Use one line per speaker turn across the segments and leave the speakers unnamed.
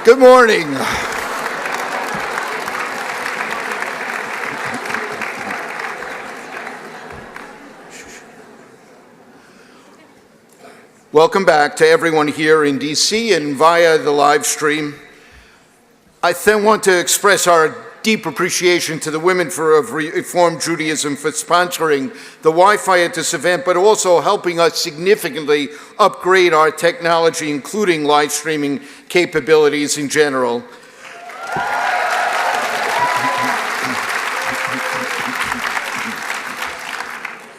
Good morning. Welcome back to everyone here in D.C. and via the live stream. I then want to express our deep appreciation to the Women of Reformed Judaism for sponsoring the Wi-Fi at this event, but also helping us significantly upgrade our technology, including live streaming capabilities in general.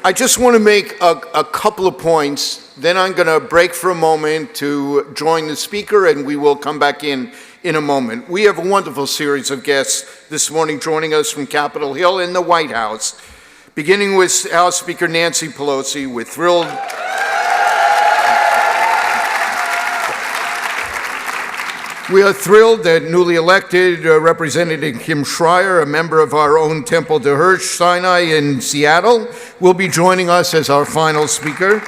I just want to make a couple of points, then I'm going to break for a moment to join the speaker, and we will come back in a moment. We have a wonderful series of guests this morning joining us from Capitol Hill and the White House. Beginning with House Speaker Nancy Pelosi, we're thrilled. We are thrilled that newly elected Representative Kim Schreier, a member of our own Temple de Hirsch Sinai in Seattle, will be joining us as our final speaker.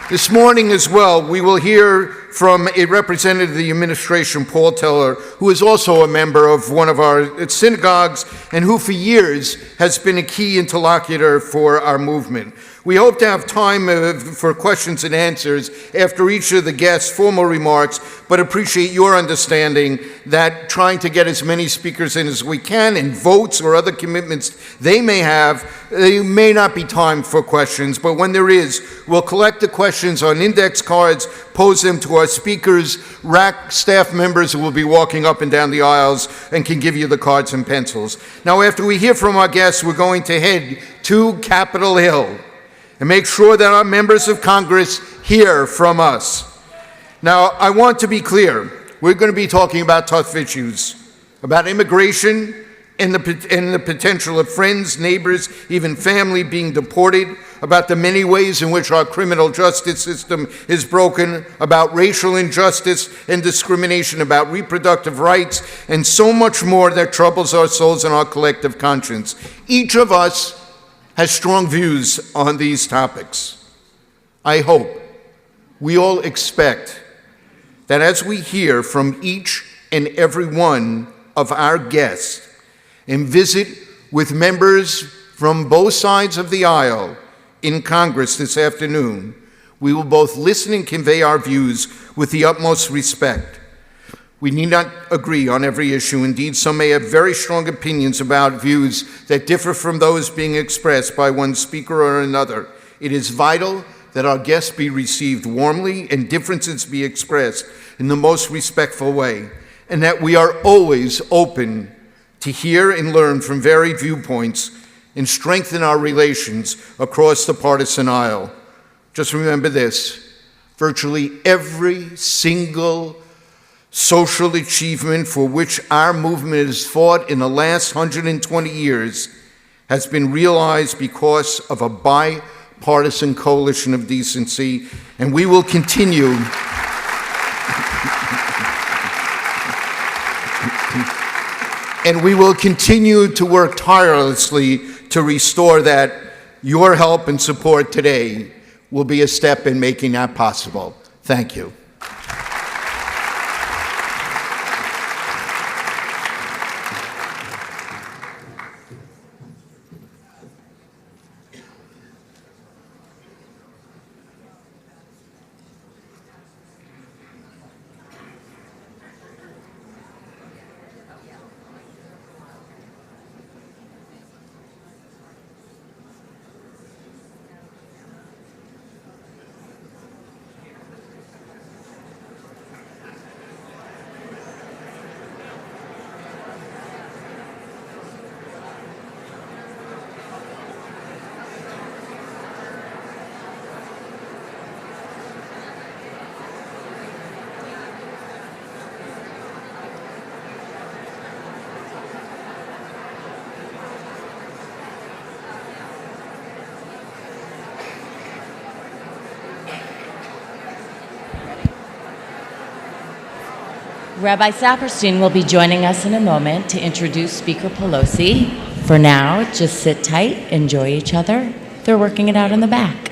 This morning as well, we will hear from a representative of the administration, Paul Teller, who is also a member of one of our synagogues and who for years has been a key interlocutor for our movement. We hope to have time for questions and answers after each of the guests' formal remarks, but appreciate your understanding that trying to get as many speakers in as we can and votes or other commitments they may have, there may not be time for questions, but when there is, we'll collect the questions on index cards, pose them to our speakers, rack staff members who will be walking up and down the aisles and can give you the cards and pencils. Now, after we hear from our guests, we're going to head to Capitol Hill and make sure that our members of Congress hear from us. Now, I want to be clear. We're going to be talking about tough issues, about immigration and the potential of friends, neighbors, even family being deported, about the many ways in which our criminal justice system is broken, about racial injustice and discrimination, about reproductive rights, and so much more that troubles our souls and our collective conscience. Each of us has strong views on these topics. I hope we all expect that as we hear from each and every one of our guests and visit with members from both sides of the aisle in Congress this afternoon, we will both listen and convey our views with the utmost respect. We need not agree on every issue. Indeed, some may have very strong opinions about views that differ from those being expressed by one speaker or another. It is vital that our guests be received warmly and differences be expressed in the most respectful way, and that we are always open to hear and learn from varied viewpoints and strengthen our relations across the partisan aisle. Just remember this: virtually every single social achievement for which our movement has fought in the last 120 years has been realized because of a bipartisan coalition of decency, and we will continue to work tirelessly to restore that. Your help and support today will be a step in making that possible. Thank you.
Rabbi Saperstein will be joining us in a moment to introduce Speaker Pelosi. For now, just sit tight, enjoy each other. They're working it out in the back.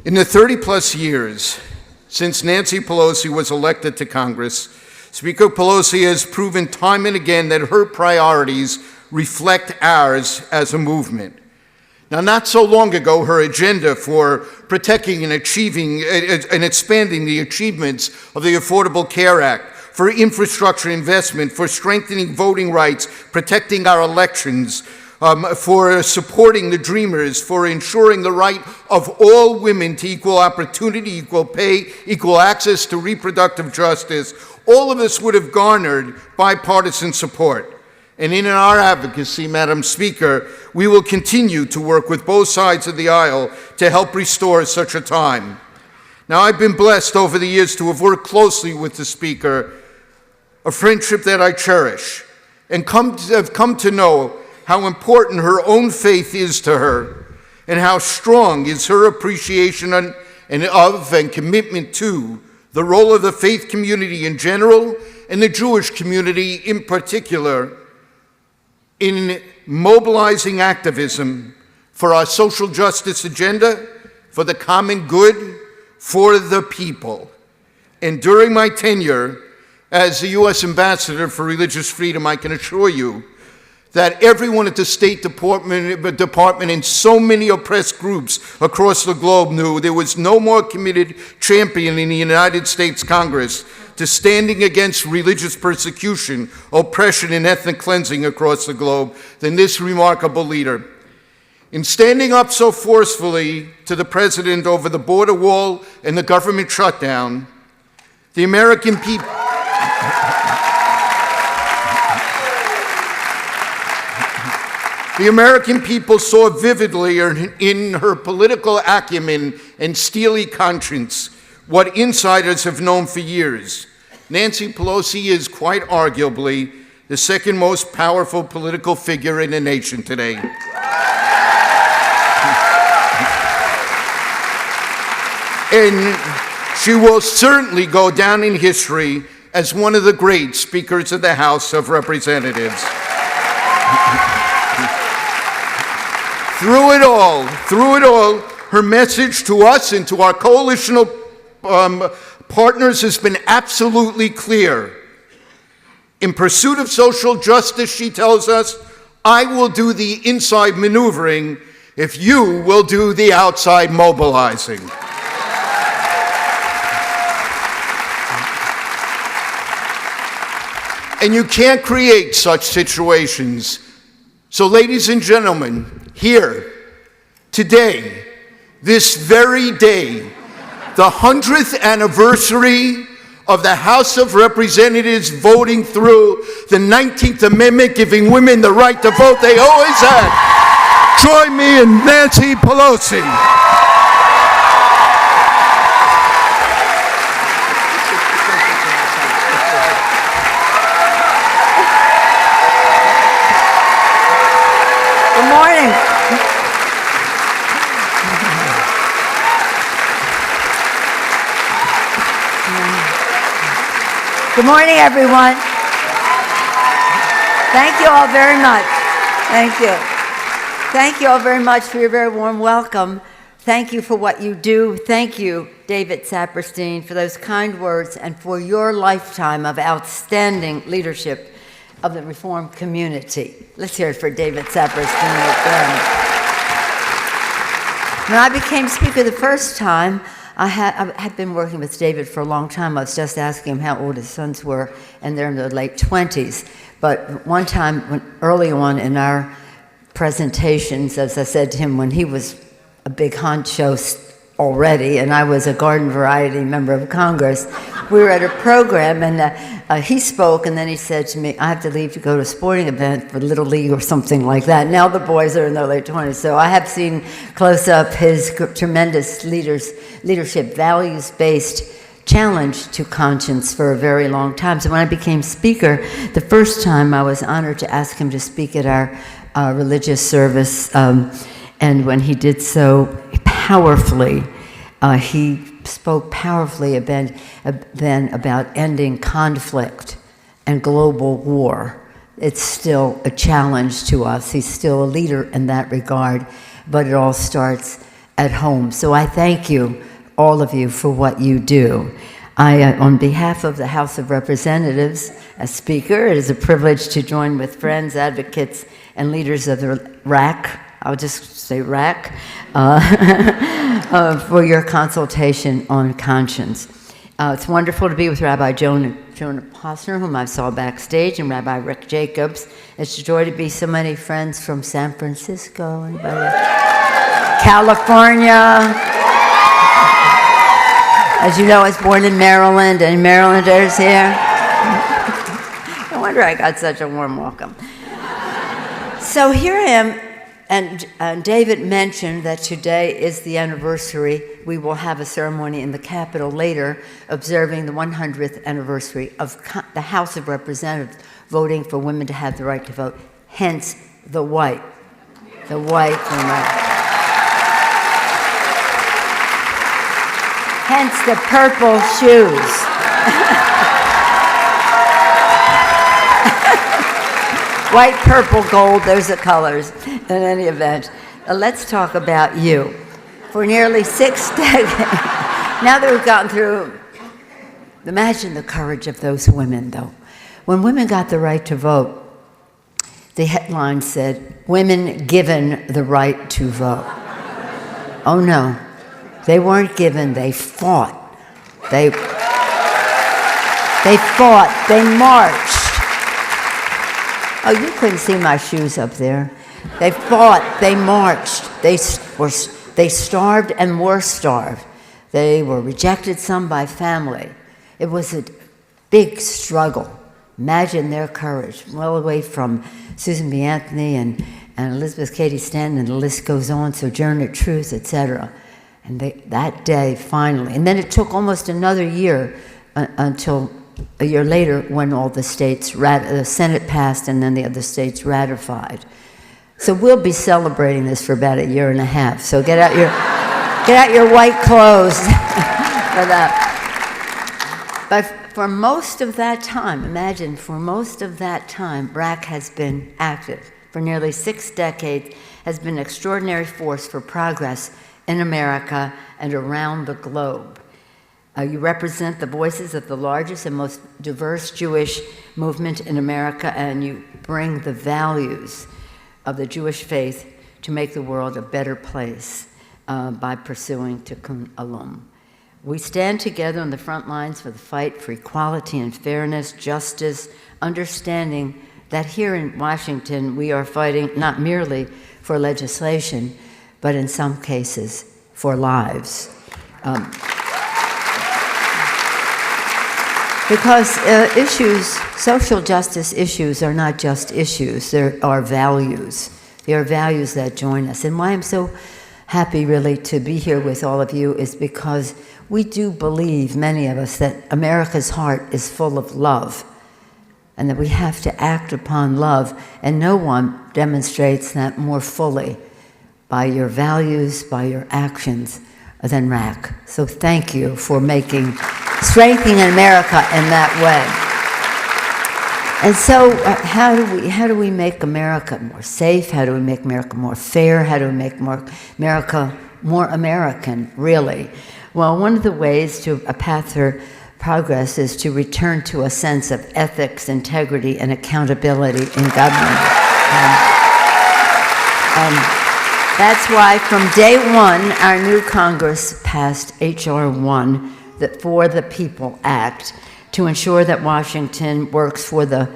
In the 30-plus years since Nancy Pelosi was elected to Congress, Speaker Pelosi has proven time and again that her priorities reflect ours as a movement. Now, not so long ago, her agenda for protecting and achieving and expanding the achievements of the Affordable Care Act, for infrastructure investment, for strengthening voting rights, protecting our elections, for supporting the Dreamers, for ensuring the right of all women to equal opportunity, equal pay, equal access to reproductive justice, all of this would have garnered bipartisan support. And in our advocacy, Madam Speaker, we will continue to work with both sides of the aisle to help restore such a time. Now, I've been blessed over the years to have worked closely with the Speaker, a friendship that I cherish, and have come to know how important her own faith is to her, and how strong is her appreciation of and commitment to the role of the faith community in general and the Jewish community in particular in mobilizing activism for our social justice agenda, for the common good, for the people. And during my tenure as the U.S. Ambassador for Religious Freedom, I can assure you that everyone at the State Department and so many oppressed groups across the globe knew there was no more committed champion in the United States Congress to standing against religious persecution, oppression, and ethnic cleansing across the globe than this remarkable leader. In standing up so forcefully to the president over the border wall and the government shutdown, the American people saw vividly in her political acumen and steely conscience what insiders have known for years. Nancy Pelosi is quite arguably the second most powerful political figure in the nation today. And she will certainly go down in history as one of the great speakers of the House of Representatives. Through it all, her message to us and to our coalitional partners has been absolutely clear. In pursuit of social justice, she tells us, I will do the inside maneuvering if you will do the outside mobilizing. And you can't create such situations. So, ladies and gentlemen, here, today, this very day, the 100th anniversary of the House of Representatives voting through the 19th Amendment, giving women the right to vote they always had. Join me in Nancy Pelosi.
Good morning. Good morning, everyone. Thank you all very much. Thank you. Thank you all very much for your very warm welcome. Thank you for what you do. Thank you, David Saperstein, for those kind words and for your lifetime of outstanding leadership of the Reformed community. Let's hear it for David Saperstein again. When I became speaker the first time, I had been working with David for a long time. I was just asking him how old his sons were, and they're in their late 20s. But one time, early on in our presentations, as I said to him, when he was a big honcho already, and I was a garden variety member of Congress, we were at a program, and he spoke, and then he said to me, I have to leave to go to a sporting event for Little League or something like that. Now the boys are in their late 20s, so I have seen close up his tremendous leadership, values-based challenge to conscience for a very long time. So when I became speaker, the first time I was honored to ask him to speak at our religious service, and when he did so powerfully, he spoke powerfully then about ending conflict and global war. It's still a challenge to us. He's still a leader in that regard, but it all starts at home. So I thank you, all of you, for what you do. On behalf of the House of Representatives, as Speaker, it is a privilege to join with friends, advocates, and leaders of the RAC, I'll just say RAC, for your consultation on conscience. It's wonderful to be with Rabbi Jonah Posner, whom I saw backstage, and Rabbi Rick Jacobs. It's a joy to be so many friends from San Francisco, anybody? California. As you know, I was born in Maryland, and Marylanders here. No wonder I got such a warm welcome. So here I am, and David mentioned that today is the anniversary. We will have a ceremony in the Capitol later, observing the 100th anniversary of the House of Representatives voting for women to have the right to vote, hence the white and white. Hence the purple shoes. White, purple, gold, those are colors. In any event, let's talk about you. For nearly 6 decades, now that we've gotten through, imagine the courage of those women, though. When women got the right to vote, the headline said, "Women given the right to vote." Oh no, they weren't given, they fought. They fought, they marched. Oh, you couldn't see my shoes up there. They fought, they marched, they starved and were starved. They were rejected, some by family. It was a big struggle. Imagine their courage, well away from Susan B. Anthony and Elizabeth Cady Stanton, and the list goes on, Sojourner Truth, etc. And that day, finally, and then it took almost another year until a year later when all the states, the Senate passed and then the other states ratified. So we'll be celebrating this for about a year and a half. So get out your white clothes for that. But for most of that time, imagine, for most of that time, BRAC has been active. For nearly 6 decades, has been an extraordinary force for progress in America and around the globe. You represent the voices of the largest and most diverse Jewish movement in America, and you bring the values of the Jewish faith to make the world a better place by pursuing Tikkun Olam. We stand together on the front lines for the fight for equality and fairness, justice, understanding that here in Washington we are fighting not merely for legislation, but in some cases for lives. Because social justice issues are not just issues, there are values. There are values that join us. And why I'm so happy really to be here with all of you is because we do believe, many of us, that America's heart is full of love and that we have to act upon love, and no one demonstrates that more fully by your values, by your actions, than RAC. So thank you for strengthening America in that way. And so how do we make America more safe? How do we make America more fair? How do we make America more American, really? Well, one of the ways to a path for progress is to return to a sense of ethics, integrity, and accountability in government. That's why from day one, our new Congress passed H.R. 1, the For the People Act, to ensure that Washington works for the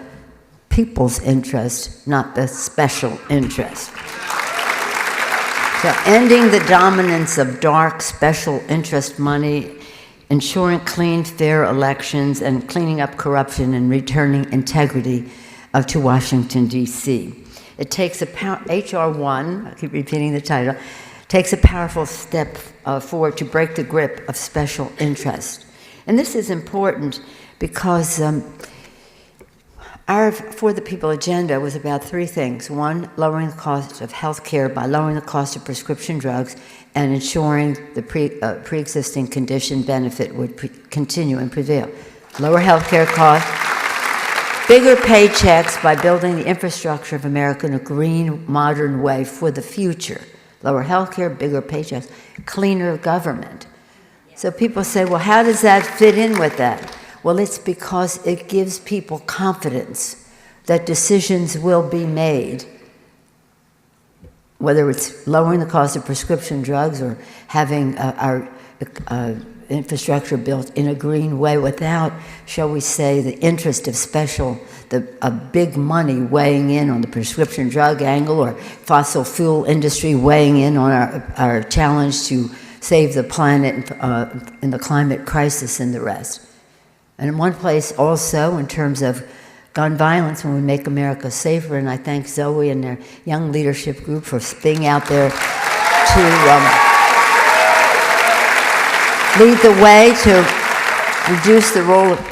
people's interest, not the special interest. So ending the dominance of dark special interest money, ensuring clean, fair elections, and cleaning up corruption and returning integrity to Washington, D.C. It takes H.R. 1, I keep repeating the title, takes a powerful step forward to break the grip of special interest. And this is important because our For the People agenda was about 3 things. 1, lowering the cost of health care by lowering the cost of prescription drugs and ensuring the pre-existing condition benefit would continue and prevail. Lower health care costs, bigger paychecks by building the infrastructure of America in a green, modern way for the future, lower health care, bigger paychecks, cleaner government. So people say, well, how does that fit in with that? Well, it's because it gives people confidence that decisions will be made, whether it's lowering the cost of prescription drugs or having our infrastructure built in a green way without, shall we say, the interest of a big money weighing in on the prescription drug angle or fossil fuel industry weighing in on our challenge to save the planet in the climate crisis and the rest. And in one place also, in terms of gun violence, when we make America safer, and I thank Zoe and their young leadership group for being out there to lead the way to reduce the role of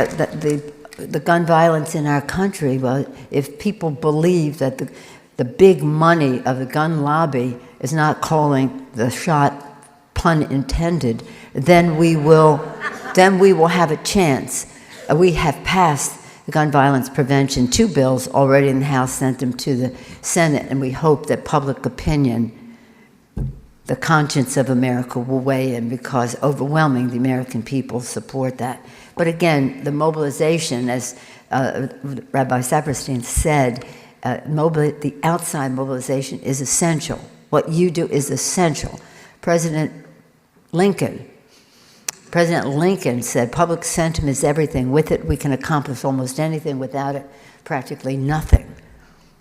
the gun violence in our country. Well, if people believe that the big money of the gun lobby is not calling the shot, pun intended, then we will have a chance. We have passed the gun violence prevention, 2 bills already in the House, sent them to the Senate, and we hope that public opinion, the conscience of America, will weigh in, because overwhelming the American people support that. But again, the mobilization, as Rabbi Saperstein said, the outside mobilization is essential. What you do is essential. President Lincoln said, public sentiment is everything. With it, we can accomplish almost anything. Without it, practically nothing.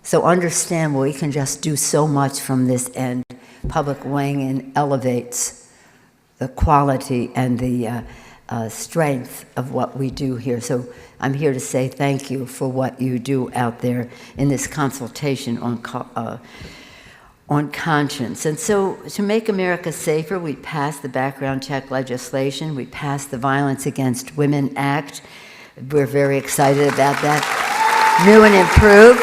So understand, we can just do so much from this end. Public weighing in elevates the quality and the strength of what we do here. So I'm here to say thank you for what you do out there in this consultation on conscience. And so to make America safer, we passed the background check legislation. We passed the Violence Against Women Act. We're very excited about that. New and improved.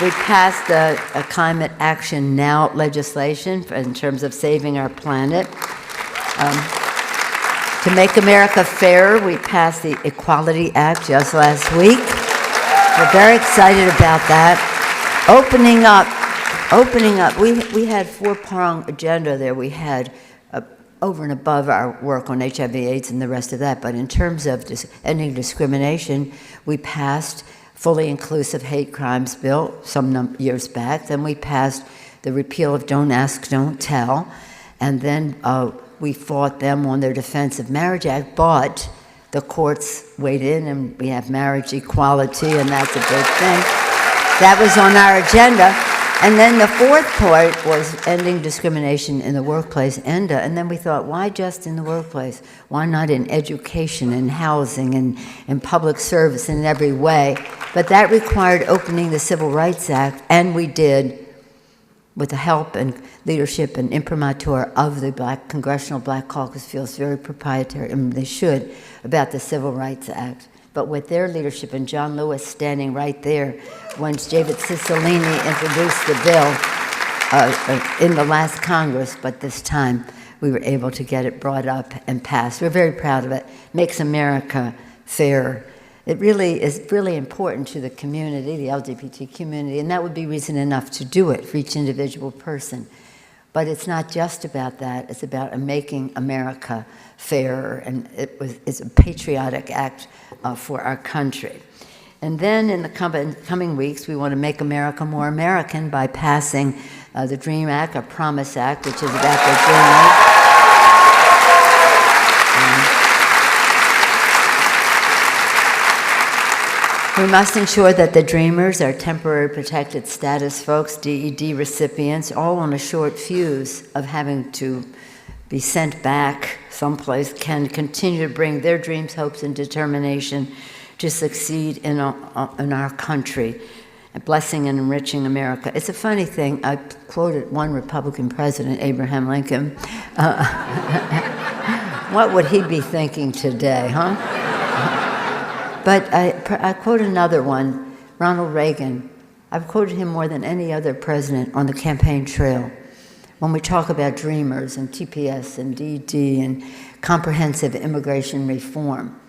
We passed a Climate Action Now legislation in terms of saving our planet. To make America fairer, we passed the Equality Act just last week. We're very excited about that. Opening up, we had 4-pronged agenda there. We had over and above our work on HIV/AIDS and the rest of that, but in terms of ending discrimination, we passed fully inclusive hate crimes bill some years back. Then we passed the repeal of Don't Ask, Don't Tell, and then we fought them on their Defense of Marriage Act, but the courts weighed in, and we have marriage equality, and that's a big thing. That was on our agenda. And then the fourth part was ending discrimination in the workplace, ENDA. And then we thought, why just in the workplace? Why not in education and housing and in public service in every way? But that required opening the Civil Rights Act, and we did, with the help and leadership and imprimatur of the Congressional Black Caucus, feels very proprietary, and they should, about the Civil Rights Act. But with their leadership, and John Lewis standing right there, when David Cicilline introduced the bill in the last Congress, but this time we were able to get it brought up and passed. We're very proud of it. Makes America fairer. It really is really important to the community, the LGBT community, and that would be reason enough to do it for each individual person. But it's not just about that. It's about making America fairer, and it's a patriotic act for our country. And then in the coming weeks, we want to make America more American by passing the DREAM Act, or Promise Act, which is about the dreamers. We must ensure that the dreamers are temporary protected status folks, DED recipients, all on a short fuse of having to be sent back someplace, can continue to bring their dreams, hopes, and determination to succeed in our country, blessing and enriching America. It's a funny thing. I quoted one Republican president, Abraham Lincoln. What would he be thinking today, huh? But I quote another one, Ronald Reagan. I've quoted him more than any other president on the campaign trail. When we talk about dreamers and TPS and DD and comprehensive immigration reform,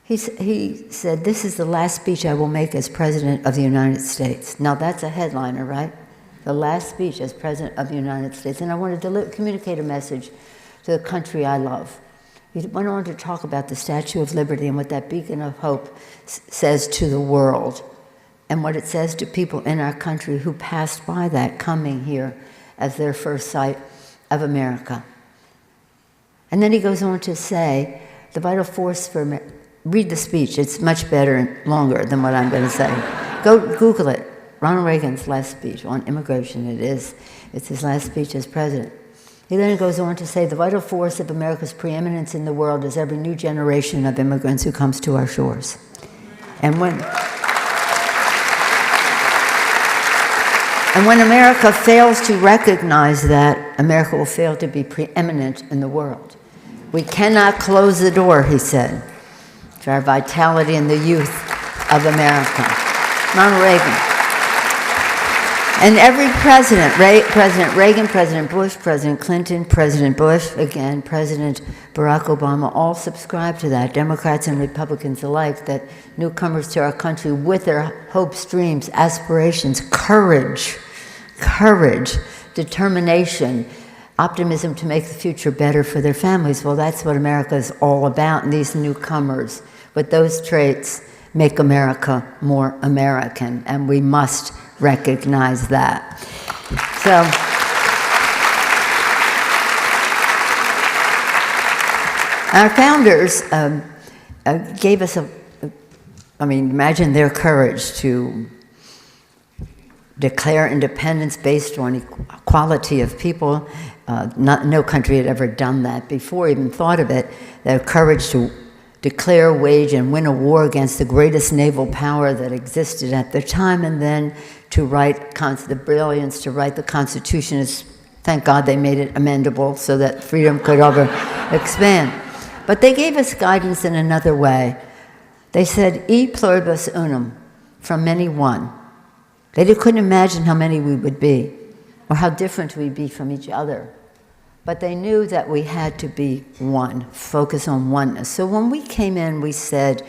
he said, "This is the last speech I will make as President of the United States." Now that's a headliner, right? the last speech as President of the United States, and I wanted to communicate a message to the country I love. He went on to talk about the Statue of Liberty and what that beacon of hope says to the world, and what it says to people in our country who passed by that coming here as their first sight of America. And then he goes on to say, the vital force for America. Read the speech. It's much better and longer than what I'm going to say. Go Google it. Ronald Reagan's last speech on immigration. It's his last speech as president. He then goes on to say, the vital force of America's preeminence in the world is every new generation of immigrants who comes to our shores. And when America fails to recognize that, America will fail to be preeminent in the world. We cannot close the door, he said, to our vitality and the youth of America. Ronald Reagan. And every president, President Reagan, President Bush, President Clinton, President Bush, again, President Barack Obama, all subscribe to that, Democrats and Republicans alike, that newcomers to our country with their hopes, dreams, aspirations, courage, determination, optimism to make the future better for their families. Well, that's what America is all about, and these newcomers with those traits make America more American, and we must recognize that. So, our founders gave us imagine their courage to declare independence based on equality of people. No country had ever done that before, even thought of it. Their courage to declare, wage, and win a war against the greatest naval power that existed at the time, and then to write the brilliance to write the Constitution. Is, thank God they made it amendable so that freedom could expand. But they gave us guidance in another way. They said, e pluribus unum, from many one. They couldn't imagine how many we would be, or how different we'd be from each other. But they knew that we had to be one, focus on oneness. So when we came in, we said,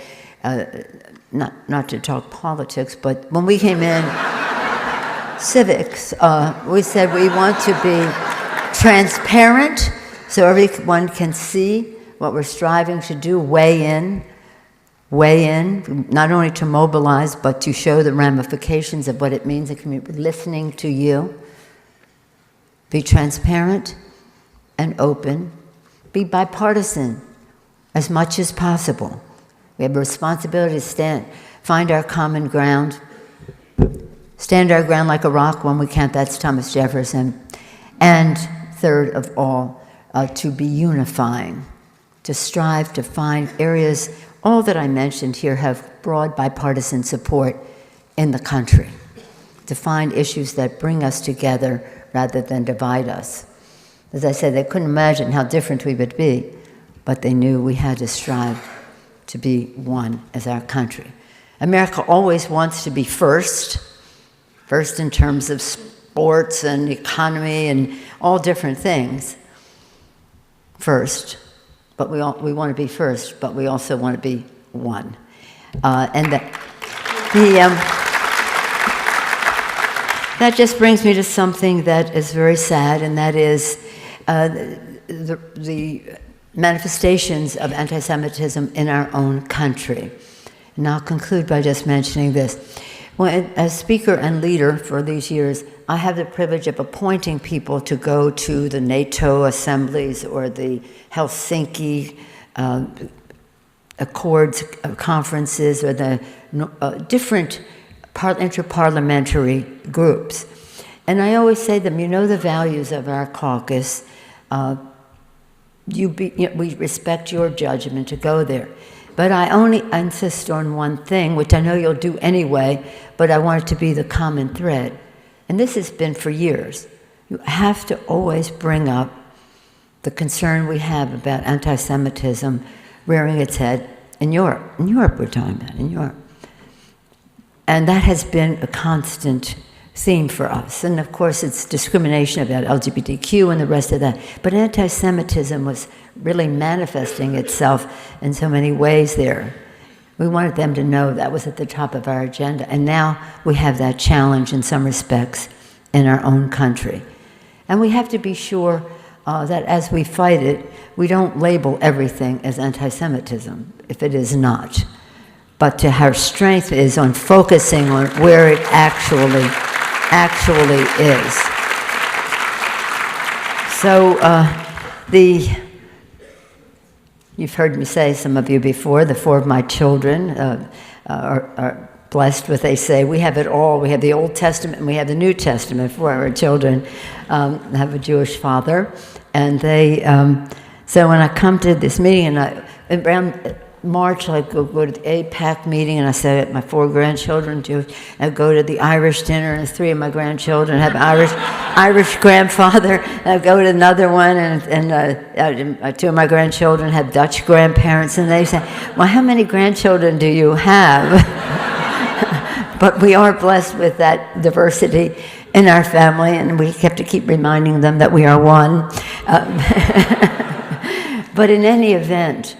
not to talk politics, but when we came in, civics, we said we want to be transparent so everyone can see what we're striving to do, weigh in, not only to mobilize, but to show the ramifications of what it means in community, listening to you, be transparent and open, be bipartisan as much as possible. We have a responsibility to find our common ground, stand our ground like a rock when we can't, that's Thomas Jefferson. And third of all, to be unifying, to strive to find areas, all that I mentioned here have broad bipartisan support in the country, to find issues that bring us together rather than divide us. As I said, they couldn't imagine how different we would be, but they knew we had to strive to be one as our country. America always wants to be first in terms of sports and economy and all different things. First, but we want to be first, but we also want to be one. That just brings me to something that is very sad, and that is the manifestations of anti-Semitism in our own country. And I'll conclude by just mentioning this. Well, as speaker and leader for these years, I have the privilege of appointing people to go to the NATO assemblies or the Helsinki Accords conferences or the different interparliamentary groups. And I always say to them, you know the values of our caucus. We respect your judgment to go there. But I only insist on one thing, which I know you'll do anyway, but I want it to be the common thread. And this has been for years. You have to always bring up the concern we have about anti-Semitism rearing its head in Europe. In Europe, we're talking about, in Europe. And that has been a constant theme for us. And of course, it's discrimination about LGBTQ and the rest of that. But anti-Semitism was really manifesting itself in so many ways there. We wanted them to know that was at the top of our agenda. And now we have that challenge in some respects in our own country. And we have to be sure that as we fight it, we don't label everything as anti-Semitism, if it is not. But to our strength is on focusing on where it actually is. So you've heard me say, some of you before, the 4 of my children are blessed with, they say, we have it all. We have the Old Testament and we have the New Testament. 4 of our children have a Jewish father. And they, so when I come to this meeting, and around March, I go to the APAC meeting, and I say, my 4 grandchildren Jewish. I go to the Irish dinner, and 3 of my grandchildren have Irish grandfather. And I go to another one, and 2 of my grandchildren have Dutch grandparents, and they say, well, how many grandchildren do you have? But we are blessed with that diversity in our family, and we have to keep reminding them that we are one. But in any event,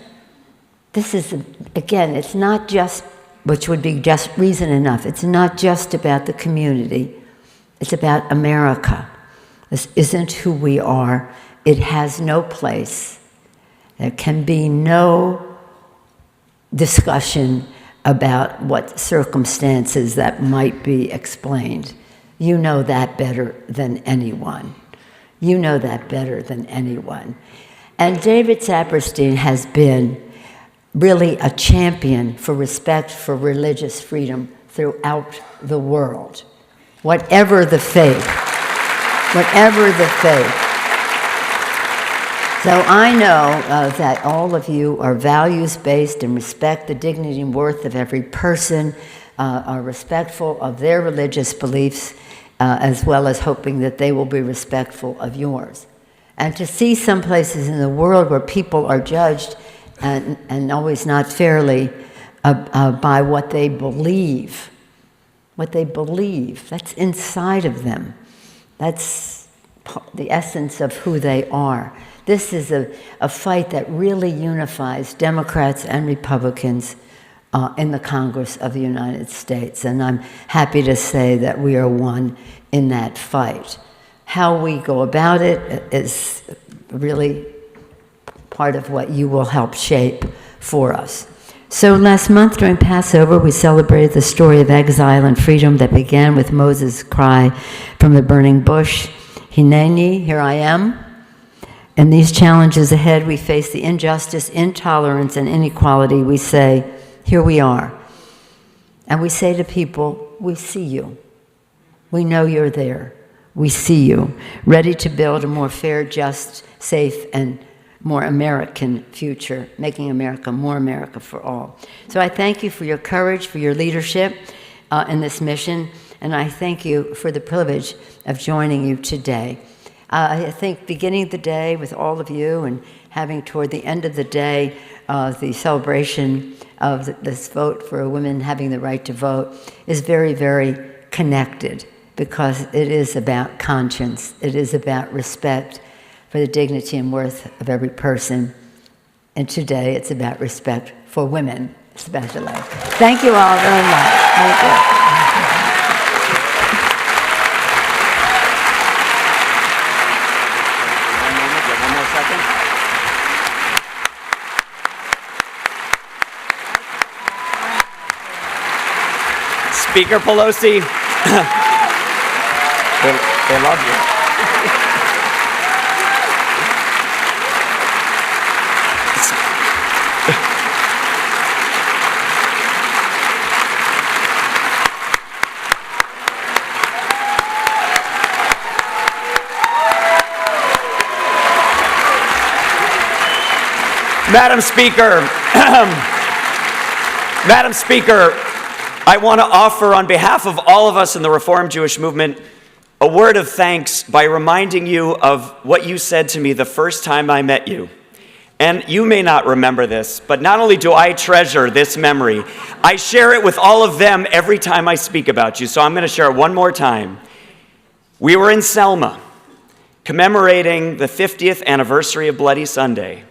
this is, again, it's not just, which would be just reason enough, it's not just about the community, it's about America. This isn't who we are. It has no place. There can be no discussion about what circumstances that might be explained. You know that better than anyone. You know that better than anyone. And David Saperstein has been really a champion for respect for religious freedom throughout the world. Whatever the faith. Whatever the faith. So I know that all of you are values-based and respect the dignity and worth of every person, are respectful of their religious beliefs, as well as hoping that they will be respectful of yours. And to see some places in the world where people are judged, and always not fairly, by what they believe. What they believe, that's inside of them. That's the essence of who they are. This is a fight that really unifies Democrats and Republicans in the Congress of the United States. And I'm happy to say that we are one in that fight. How we go about it is really part of what you will help shape for us. So last month during Passover, we celebrated the story of exile and freedom that began with Moses' cry from the burning bush, Hineni, here I am. In these challenges ahead, we face the injustice, intolerance, and inequality. We say, here we are. And we say to people, we see you. We know you're there. We see you, ready to build a more fair, just, safe, and more American future, making America more America for all. So I thank you for your courage, for your leadership in this mission, and I thank you for the privilege of joining you today. I think beginning the day with all of you and having toward the end of the day the celebration of this vote for women having the right to vote is very, very connected, because it is about conscience. It is about respect for the dignity and worth of every person. And today it's about respect for women, especially. Thank you all very much. Thank you.
Speaker Pelosi, they love you. Madam Speaker, I want to offer on behalf of all of us in the Reformed Jewish movement a word of thanks by reminding you of what you said to me the first time I met you. And you may not remember this, but not only do I treasure this memory, I share it with all of them every time I speak about you. So I'm going to share it one more time. We were in Selma, commemorating the 50th anniversary of Bloody Sunday.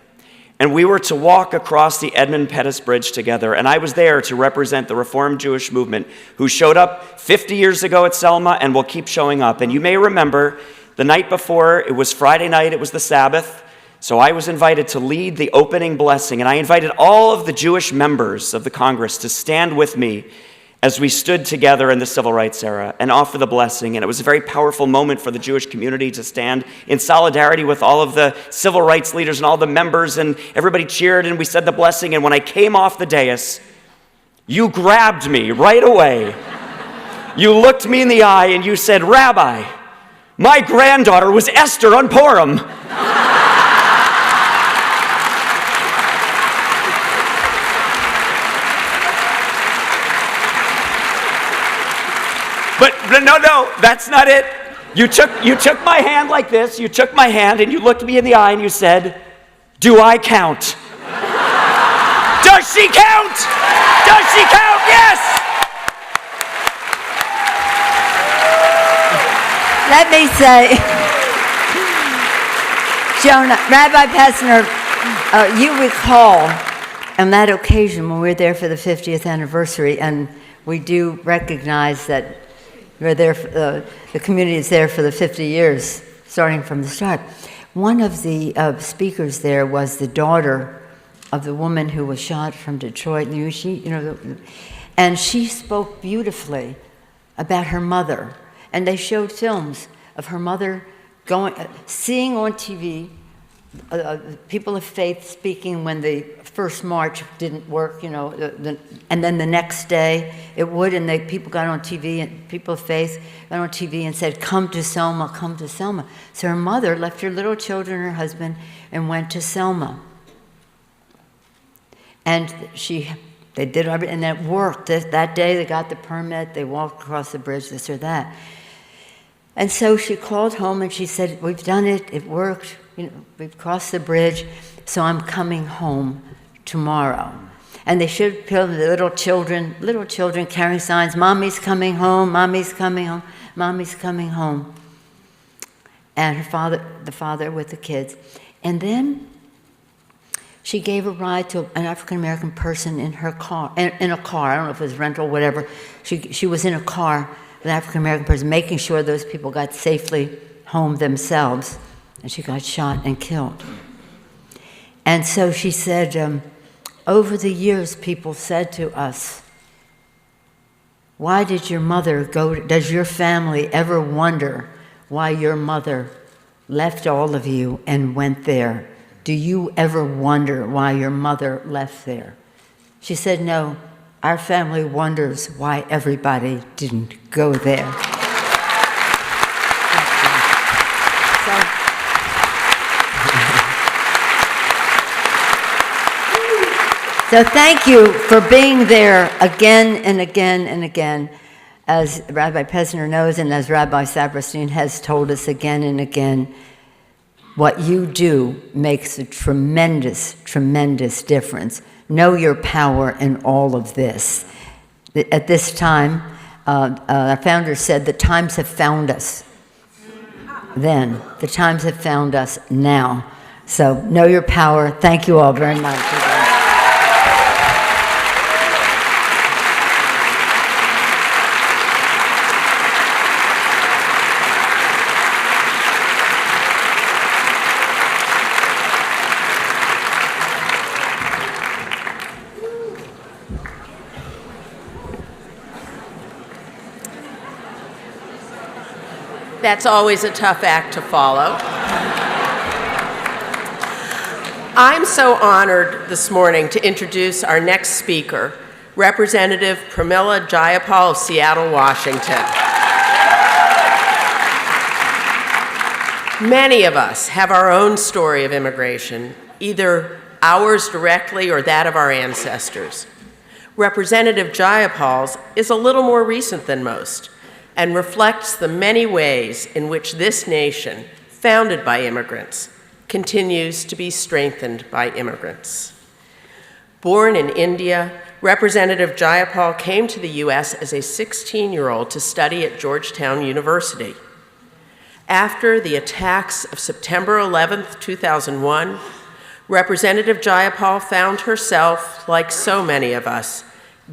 and we were to walk across the Edmund Pettus Bridge together, and I was there to represent the Reformed Jewish movement who showed up 50 years ago at Selma and will keep showing up. And you may remember the night before, it was Friday night, it was the Sabbath, so I was invited to lead the opening blessing, and I invited all of the Jewish members of the Congress to stand with me as we stood together in the civil rights era and offer the blessing. And it was a very powerful moment for the Jewish community to stand in solidarity with all of the civil rights leaders and all the members, and everybody cheered and we said the blessing. And when I came off the dais, you grabbed me right away. You looked me in the eye and you said, "Rabbi, my granddaughter was Esther on Purim." But no, that's not it. You took my hand like this, you took my hand and you looked me in the eye and you said, "Do I count?" Does she count? Does she count? Yes!
Let me say, Jonah, Rabbi Pessner, you recall on that occasion when we were there for the 50th anniversary, and we do recognize that we're there, the community is there for the 50 years, starting from the start. One of the speakers there was the daughter of the woman who was shot from Detroit, and she spoke beautifully about her mother. And they showed films of her mother seeing on TV people of faith speaking when the first march didn't work, and then the next day it would, and people got on TV, and people of faith got on TV and said, "Come to Selma, come to Selma." So her mother left her little children and her husband and went to Selma. And they did everything, and it worked. That day they got the permit, they walked across the bridge, this or that. And so she called home and she said, "We've done it, it worked, we've crossed the bridge, so I'm coming home tomorrow." And they showed the little children carrying signs, "Mommy's coming home, Mommy's coming home, Mommy's coming home." And the father with the kids. And then she gave a ride to an African-American person in her car, in a car, I don't know if it was rental, whatever. She was in a car, an African-American person, making sure those people got safely home themselves, and she got shot and killed. And so she said, over the years, people said to us, "Why did your mother does your family ever wonder why your mother left all of you and went there? Do you ever wonder why your mother left there?" She said, "No, our family wonders why everybody didn't go there." So thank you for being there again and again and again. As Rabbi Pessner knows, and as Rabbi Saperstein has told us again and again, what you do makes a tremendous, tremendous difference. Know your power in all of this. At this time, our founder said, "The times have found us." Then, the times have found us now. So, know your power. Thank you all very much.
That's always a tough act to follow. I'm so honored this morning to introduce our next speaker, Representative Pramila Jayapal of Seattle, Washington. Many of us have our own story of immigration, either ours directly or that of our ancestors. Representative Jayapal's is a little more recent than most, and reflects the many ways in which this nation, founded by immigrants, continues to be strengthened by immigrants. Born in India, Representative Jayapal came to the U.S. as a 16-year-old to study at Georgetown University. After the attacks of September 11, 2001, Representative Jayapal found herself, like so many of us,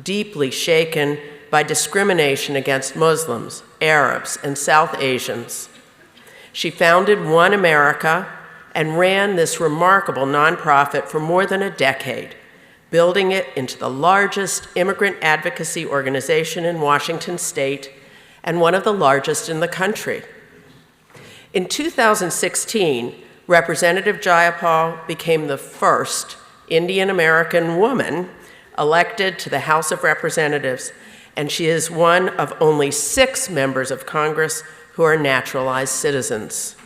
deeply shaken by discrimination against Muslims, Arabs, and South Asians. She founded One America and ran this remarkable nonprofit for more than a decade, building it into the largest immigrant advocacy organization in Washington state and one of the largest in the country. In 2016, Representative Jayapal became the first Indian American woman elected to the House of Representatives, and she is one of only 6 members of Congress who are naturalized citizens.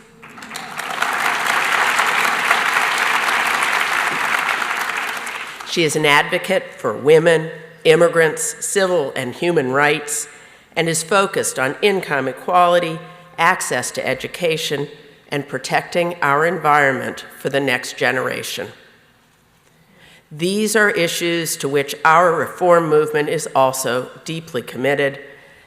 She is an advocate for women, immigrants, civil and human rights, and is focused on income equality, access to education, and protecting our environment for the next generation. These are issues to which our reform movement is also deeply committed,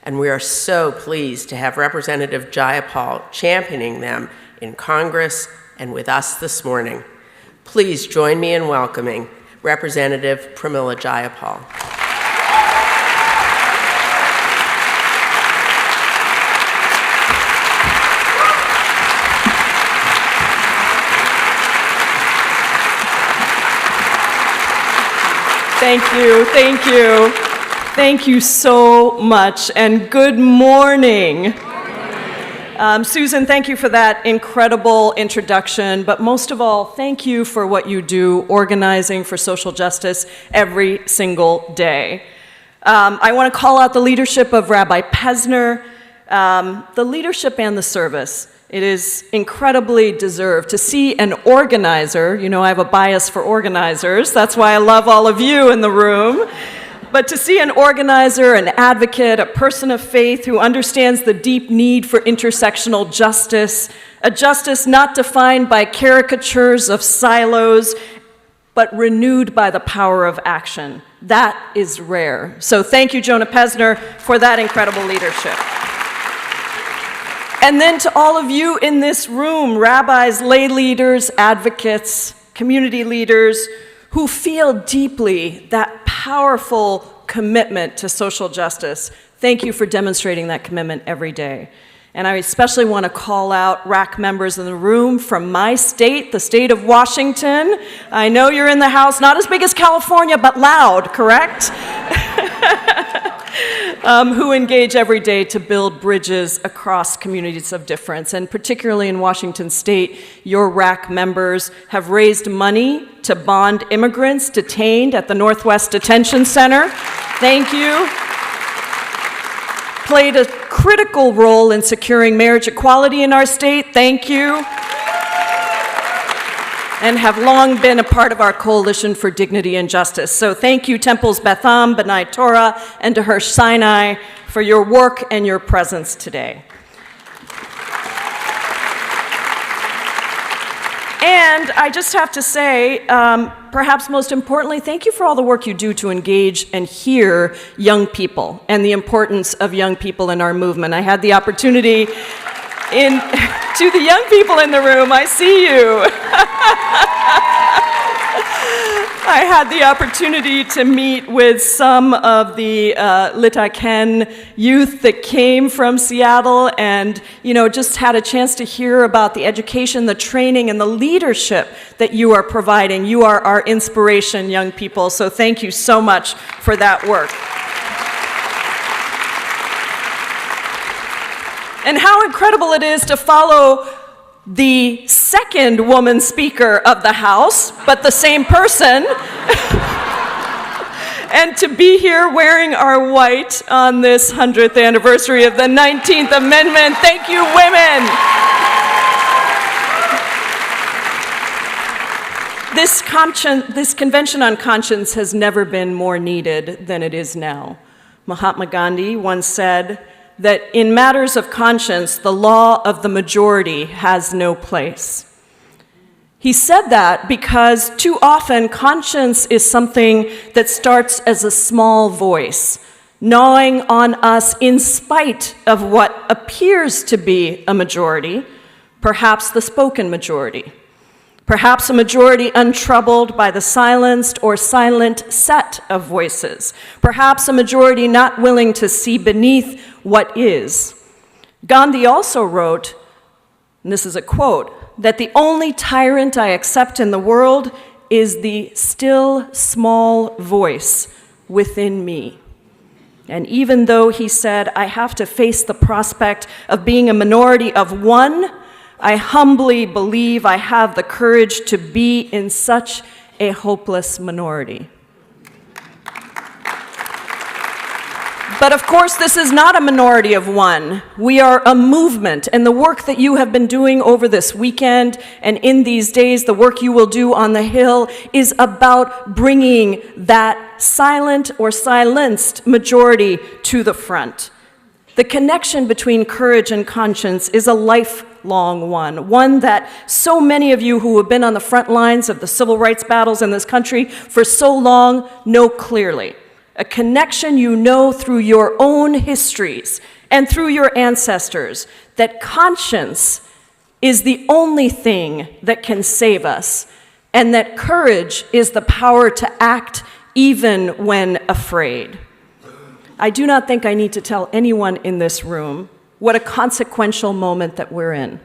and we are so pleased to have Representative Jayapal championing them in Congress and with us this morning. Please join me in welcoming Representative Pramila Jayapal.
Thank you, thank you. Thank you so much, and good morning. Susan, thank you for that incredible introduction, but most of all, thank you for what you do organizing for social justice every single day. I want to call out the leadership of Rabbi Pesner, the leadership and the service. It is incredibly deserved to see an organizer. You know, I have a bias for organizers. That's why I love all of you in the room. But to see an organizer, an advocate, a person of faith who understands the deep need for intersectional justice, a justice not defined by caricatures of silos, but renewed by the power of action. That is rare. So thank you, Jonah Pesner, for that incredible leadership. And then to all of you in this room, rabbis, lay leaders, advocates, community leaders, who feel deeply that powerful commitment to social justice. Thank you for demonstrating that commitment every day. And I especially want to call out RAC members in the room from my state, the state of Washington. I know you're in the House, not as big as California, but loud, correct? Who engage every day to build bridges across communities of difference. And particularly in Washington state, your RAC members have raised money to bond immigrants detained at the Northwest Detention Center. Thank you. Played a critical role in securing marriage equality in our state. Thank you. And have long been a part of our Coalition for Dignity and Justice. So thank you, Temples Beth Am, B'nai Torah, and to Hirsch Sinai for your work and your presence today. And I just have to say, perhaps most importantly, thank you for all the work you do to engage and hear young people and the importance of young people in our movement. I had the opportunity to the young people in the room, I see you. I had the opportunity to meet with some of the Litaken youth that came from Seattle and, you know, just had a chance to hear about the education, the training, and the leadership that you are providing. You are our inspiration, young people, so thank you so much for that work. And how incredible it is to follow the second woman speaker of the House, but the same person, and to be here wearing our white on this 100th anniversary of the 19th Amendment. Thank you, women. This Convention on Conscience has never been more needed than it is now. Mahatma Gandhi once said that in matters of conscience, the law of the majority has no place. He said that because too often conscience is something that starts as a small voice, gnawing on us in spite of what appears to be a majority, perhaps the spoken majority. Perhaps a majority untroubled by the silenced or silent set of voices. Perhaps a majority not willing to see beneath what is. Gandhi also wrote, and this is a quote, that the only tyrant I accept in the world is the still small voice within me. And even though he said, I have to face the prospect of being a minority of one, I humbly believe I have the courage to be in such a hopeless minority. But of course, this is not a minority of one. We are a movement, and the work that you have been doing over this weekend and in these days, the work you will do on the Hill, is about bringing that silent or silenced majority to the front. The connection between courage and conscience is a lifelong one that so many of you who have been on the front lines of the civil rights battles in this country for so long know clearly. A connection you know through your own histories and through your ancestors, that conscience is the only thing that can save us, and that courage is the power to act even when afraid. I do not think I need to tell anyone in this room what a consequential moment that we're in.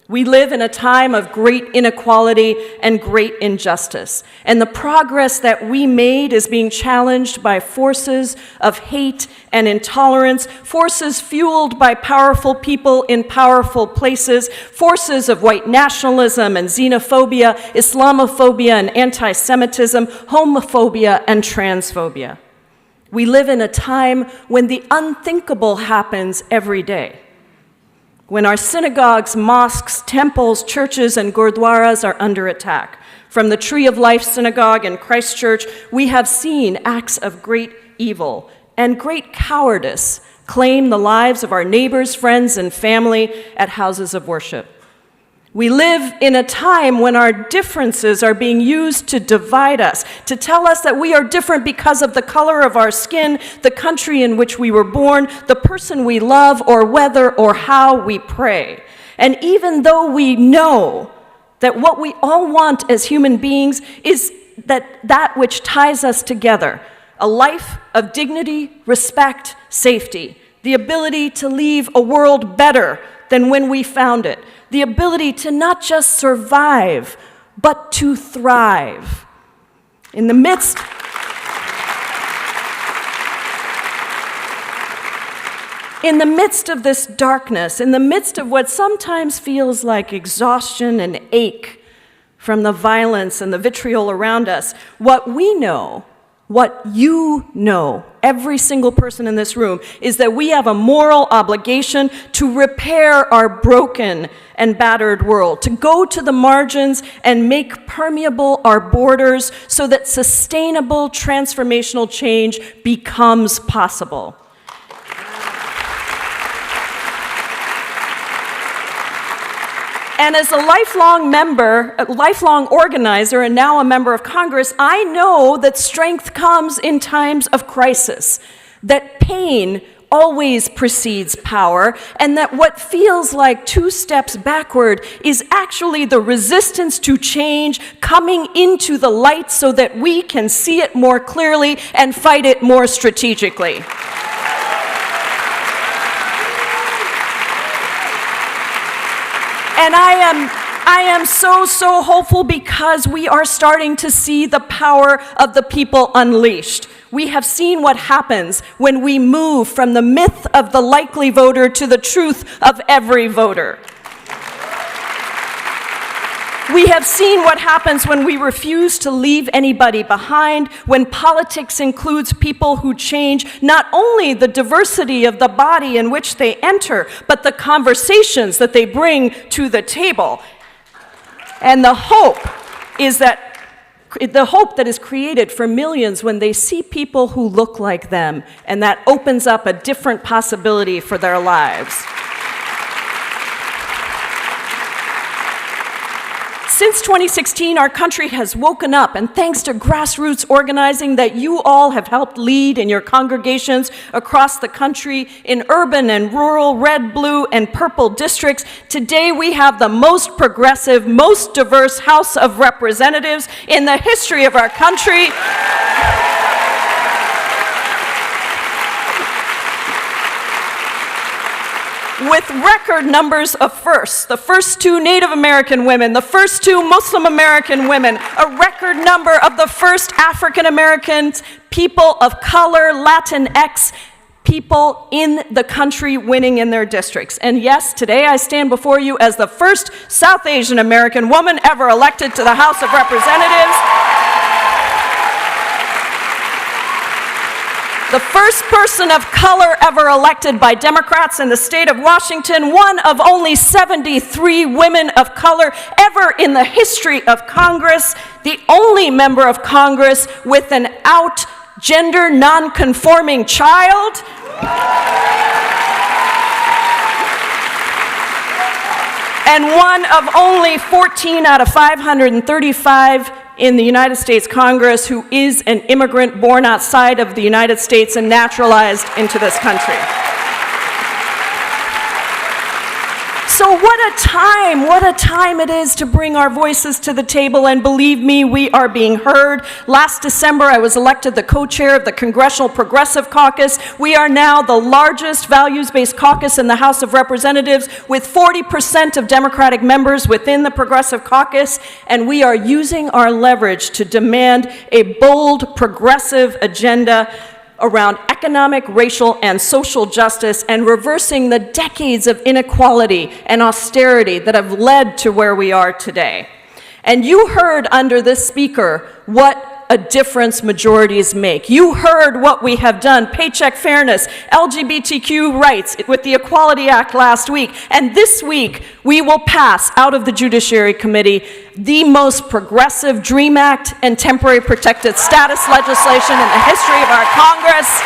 We live in a time of great inequality and great injustice, and the progress that we made is being challenged by forces of hate and intolerance, forces fueled by powerful people in powerful places, forces of white nationalism and xenophobia, Islamophobia and anti-Semitism, homophobia and transphobia. We live in a time when the unthinkable happens every day. When our synagogues, mosques, temples, churches, and gurdwaras are under attack. From the Tree of Life Synagogue in Christchurch, we have seen acts of great evil and great cowardice claim the lives of our neighbors, friends, and family at houses of worship. We live in a time when our differences are being used to divide us, to tell us that we are different because of the color of our skin, the country in which we were born, the person we love, or whether or how we pray. And even though we know that what we all want as human beings is that which ties us together, a life of dignity, respect, safety, the ability to leave a world better than when we found it, the ability to not just survive, but to thrive. In the midst of this darkness, in the midst of what sometimes feels like exhaustion and ache from the violence and the vitriol around us, what we know, what you know, every single person in this room, is that we have a moral obligation to repair our broken and battered world, to go to the margins and make permeable our borders so that sustainable transformational change becomes possible. And as a lifelong member, a lifelong organizer, and now a member of Congress, I know that strength comes in times of crisis, that pain always precedes power, and that what feels like 2 steps backward is actually the resistance to change coming into the light so that we can see it more clearly and fight it more strategically. And I am so hopeful because we are starting to see the power of the people unleashed. We have seen what happens when we move from the myth of the likely voter to the truth of every voter. We have seen what happens when we refuse to leave anybody behind, when politics includes people who change not only the diversity of the body in which they enter, but the conversations that they bring to the table. And the hope that is created for millions when they see people who look like them, and that opens up a different possibility for their lives. Since 2016, our country has woken up, and thanks to grassroots organizing that you all have helped lead in your congregations across the country, in urban and rural, red, blue, and purple districts, today we have the most progressive, most diverse House of Representatives in the history of our country. With record numbers of firsts, the first 2 Native American women, the first 2 Muslim American women, a record number of the first African Americans, people of color, Latinx people in the country winning in their districts. And yes, today I stand before you as the first South Asian American woman ever elected to the House of Representatives. The first person of color ever elected by Democrats in the state of Washington, one of only 73 women of color ever in the history of Congress, the only member of Congress with an out gender non-conforming child. And one of only 14 out of 535 in the United States Congress who is an immigrant born outside of the United States and naturalized into this country. So what a time it is to bring our voices to the table, and believe me, we are being heard. Last December, I was elected the co-chair of the Congressional Progressive Caucus. We are now the largest values-based caucus in the House of Representatives, with 40% of Democratic members within the Progressive Caucus, and we are using our leverage to demand a bold, progressive agenda around economic, racial, and social justice, and reversing the decades of inequality and austerity that have led to where we are today. And you heard under this speaker what a difference majorities make. You heard what we have done, paycheck fairness, LGBTQ rights with the Equality Act last week, and this week we will pass out of the Judiciary Committee the most progressive DREAM Act and temporary protected status legislation in the history of our Congress.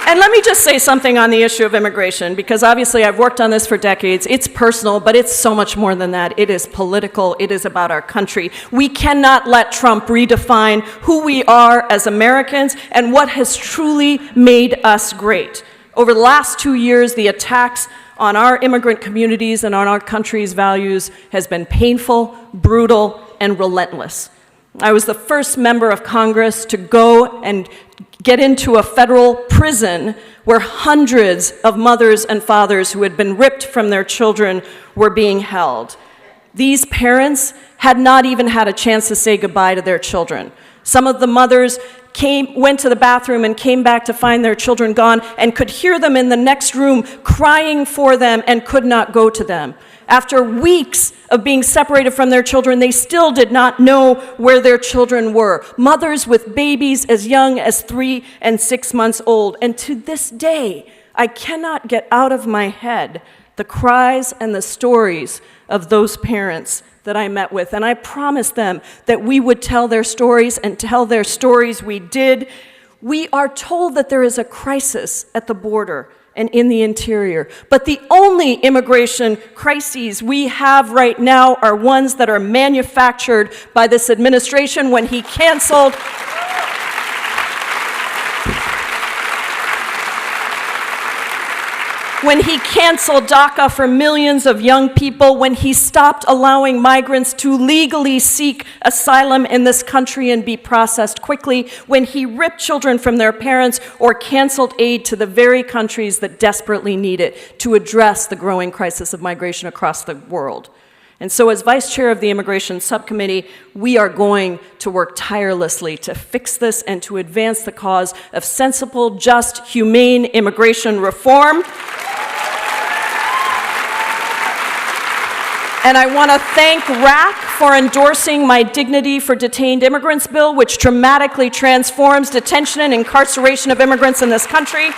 And let me just say something on the issue of immigration, because obviously I've worked on this for decades. It's personal, but it's so much more than that. It is political. It is about our country. We cannot let Trump redefine who we are as Americans and what has truly made us great. Over the last 2 years, the attacks on our immigrant communities and on our country's values has been painful, brutal, and relentless. I was the first member of Congress to go and get into a federal prison where hundreds of mothers and fathers who had been ripped from their children were being held. These parents had not even had a chance to say goodbye to their children. Some of the mothers went to the bathroom and came back to find their children gone and could hear them in the next room crying for them and could not go to them. After weeks of being separated from their children, they still did not know where their children were. Mothers with babies as young as 3 and 6 months old. And to this day, I cannot get out of my head the cries and the stories of those parents that I met with. And I promised them that we would tell their stories, and tell their stories we did. We are told that there is a crisis at the border and in the interior. But the only immigration crises we have right now are ones that are manufactured by this administration when he canceled DACA for millions of young people, when he stopped allowing migrants to legally seek asylum in this country and be processed quickly, when he ripped children from their parents or canceled aid to the very countries that desperately need it to address the growing crisis of migration across the world. And so as Vice Chair of the Immigration Subcommittee, we are going to work tirelessly to fix this and to advance the cause of sensible, just, humane immigration reform. And I want to thank RAC for endorsing my Dignity for Detained Immigrants bill, which dramatically transforms detention and incarceration of immigrants in this country,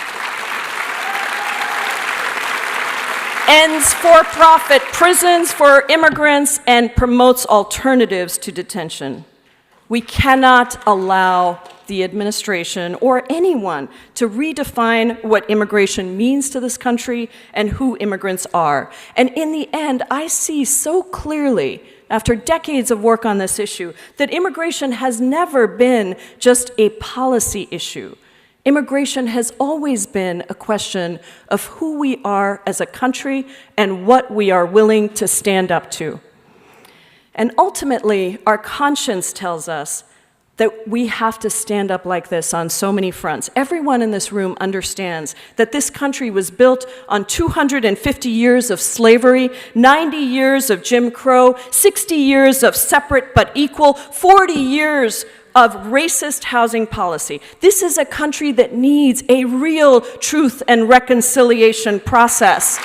ends for-profit prisons for immigrants, and promotes alternatives to detention. We cannot allow the administration or anyone to redefine what immigration means to this country and who immigrants are. And in the end, I see so clearly, after decades of work on this issue, that immigration has never been just a policy issue. Immigration has always been a question of who we are as a country and what we are willing to stand up to. And ultimately, our conscience tells us that we have to stand up like this on so many fronts. Everyone in this room understands that this country was built on 250 years of slavery, 90 years of Jim Crow, 60 years of separate but equal, 40 years of racist housing policy. This is a country that needs a real truth and reconciliation process.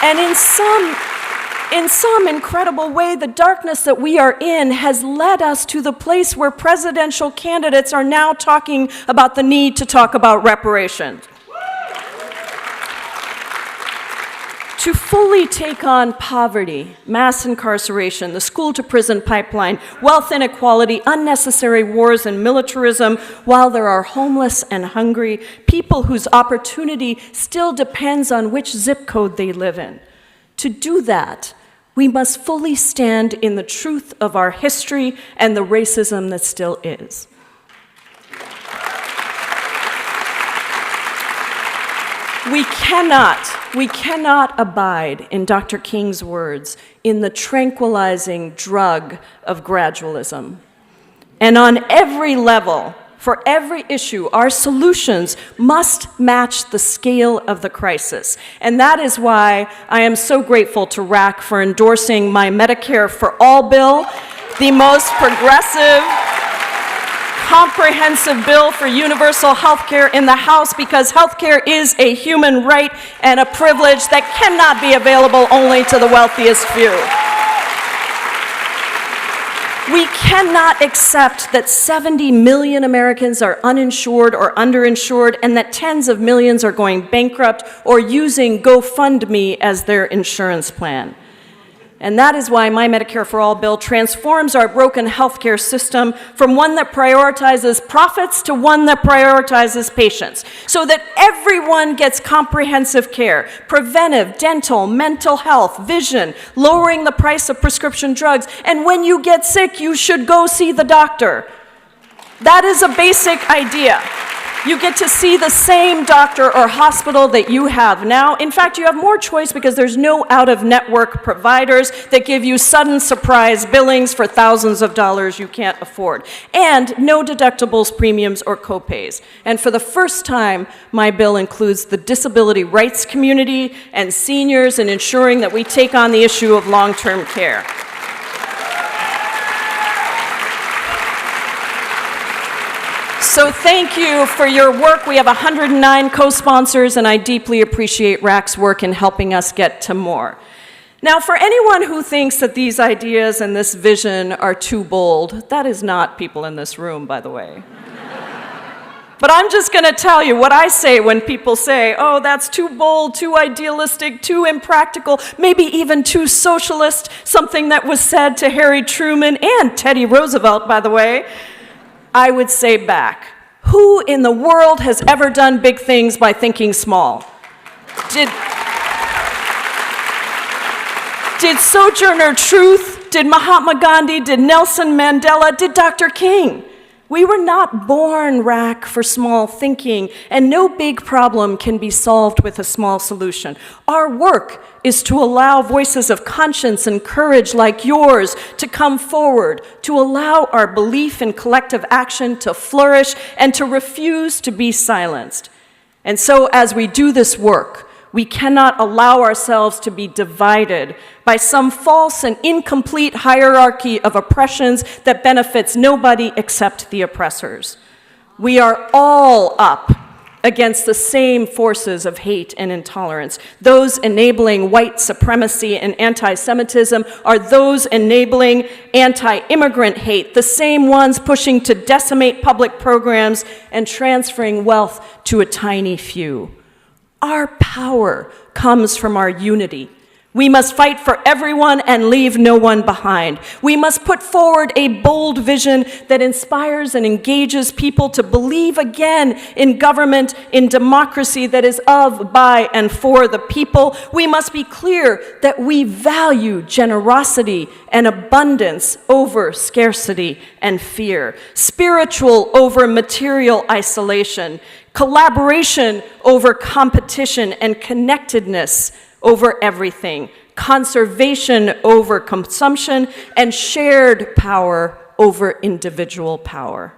And in some incredible way, the darkness that we are in has led us to the place where presidential candidates are now talking about the need to talk about reparations. To fully take on poverty, mass incarceration, the school-to-prison pipeline, wealth inequality, unnecessary wars and militarism, while there are homeless and hungry, people whose opportunity still depends on which zip code they live in. To do that, we must fully stand in the truth of our history and the racism that still is. We cannot abide, in Dr. King's words, in the tranquilizing drug of gradualism. And on every level, for every issue, our solutions must match the scale of the crisis. And that is why I am so grateful to RAC for endorsing my Medicare for All bill, the most progressive, comprehensive bill for universal health care in the House, because health care is a human right and a privilege that cannot be available only to the wealthiest few. We cannot accept that 70 million Americans are uninsured or underinsured and that tens of millions are going bankrupt or using GoFundMe as their insurance plan. And that is why my Medicare for All bill transforms our broken healthcare system from one that prioritizes profits to one that prioritizes patients, so that everyone gets comprehensive care, preventive, dental, mental health, vision, lowering the price of prescription drugs, and when you get sick, you should go see the doctor. That is a basic idea. You get to see the same doctor or hospital that you have now. In fact, you have more choice because there's no out-of-network providers that give you sudden surprise billings for thousands of dollars you can't afford. And no deductibles, premiums, or copays. And for the first time, my bill includes the disability rights community and seniors in ensuring that we take on the issue of long-term care. So thank you for your work. We have 109 co-sponsors, and I deeply appreciate RAC's work in helping us get to more. Now, for anyone who thinks that these ideas and this vision are too bold, that is not people in this room, by the way. But I'm just going to tell you what I say when people say, oh, that's too bold, too idealistic, too impractical, maybe even too socialist, something that was said to Harry Truman and Teddy Roosevelt, by the way. I would say back, who in the world has ever done big things by thinking small? Did Sojourner Truth? Did Mahatma Gandhi? Did Nelson Mandela? Did Dr. King? We were not born, RAC, for small thinking, and no big problem can be solved with a small solution. Our work is to allow voices of conscience and courage like yours to come forward, to allow our belief in collective action to flourish, and to refuse to be silenced. And so as we do this work, we cannot allow ourselves to be divided by some false and incomplete hierarchy of oppressions that benefits nobody except the oppressors. We are all up against the same forces of hate and intolerance. Those enabling white supremacy and anti-Semitism are those enabling anti-immigrant hate, the same ones pushing to decimate public programs and transferring wealth to a tiny few. Our power comes from our unity, We must fight for everyone and leave no one behind. We must put forward a bold vision that inspires and engages people to believe again in government, in democracy that is of, by, and for the people. We must be clear that we value generosity and abundance over scarcity and fear, spiritual over material isolation, collaboration over competition, and connectedness over everything, conservation over consumption, and shared power over individual power.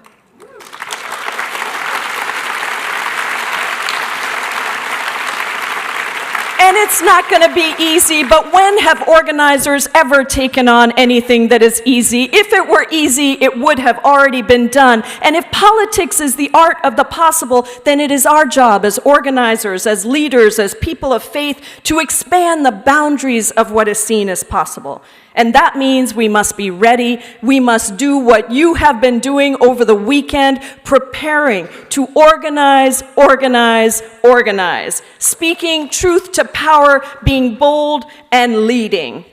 And it's not going to be easy, but when have organizers ever taken on anything that is easy? If it were easy, it would have already been done. And if politics is the art of the possible, then it is our job as organizers, as leaders, as people of faith, to expand the boundaries of what is seen as possible. And that means we must be ready. We must do what you have been doing over the weekend, preparing to organize, organize, organize, speaking truth to power, being bold, and leading.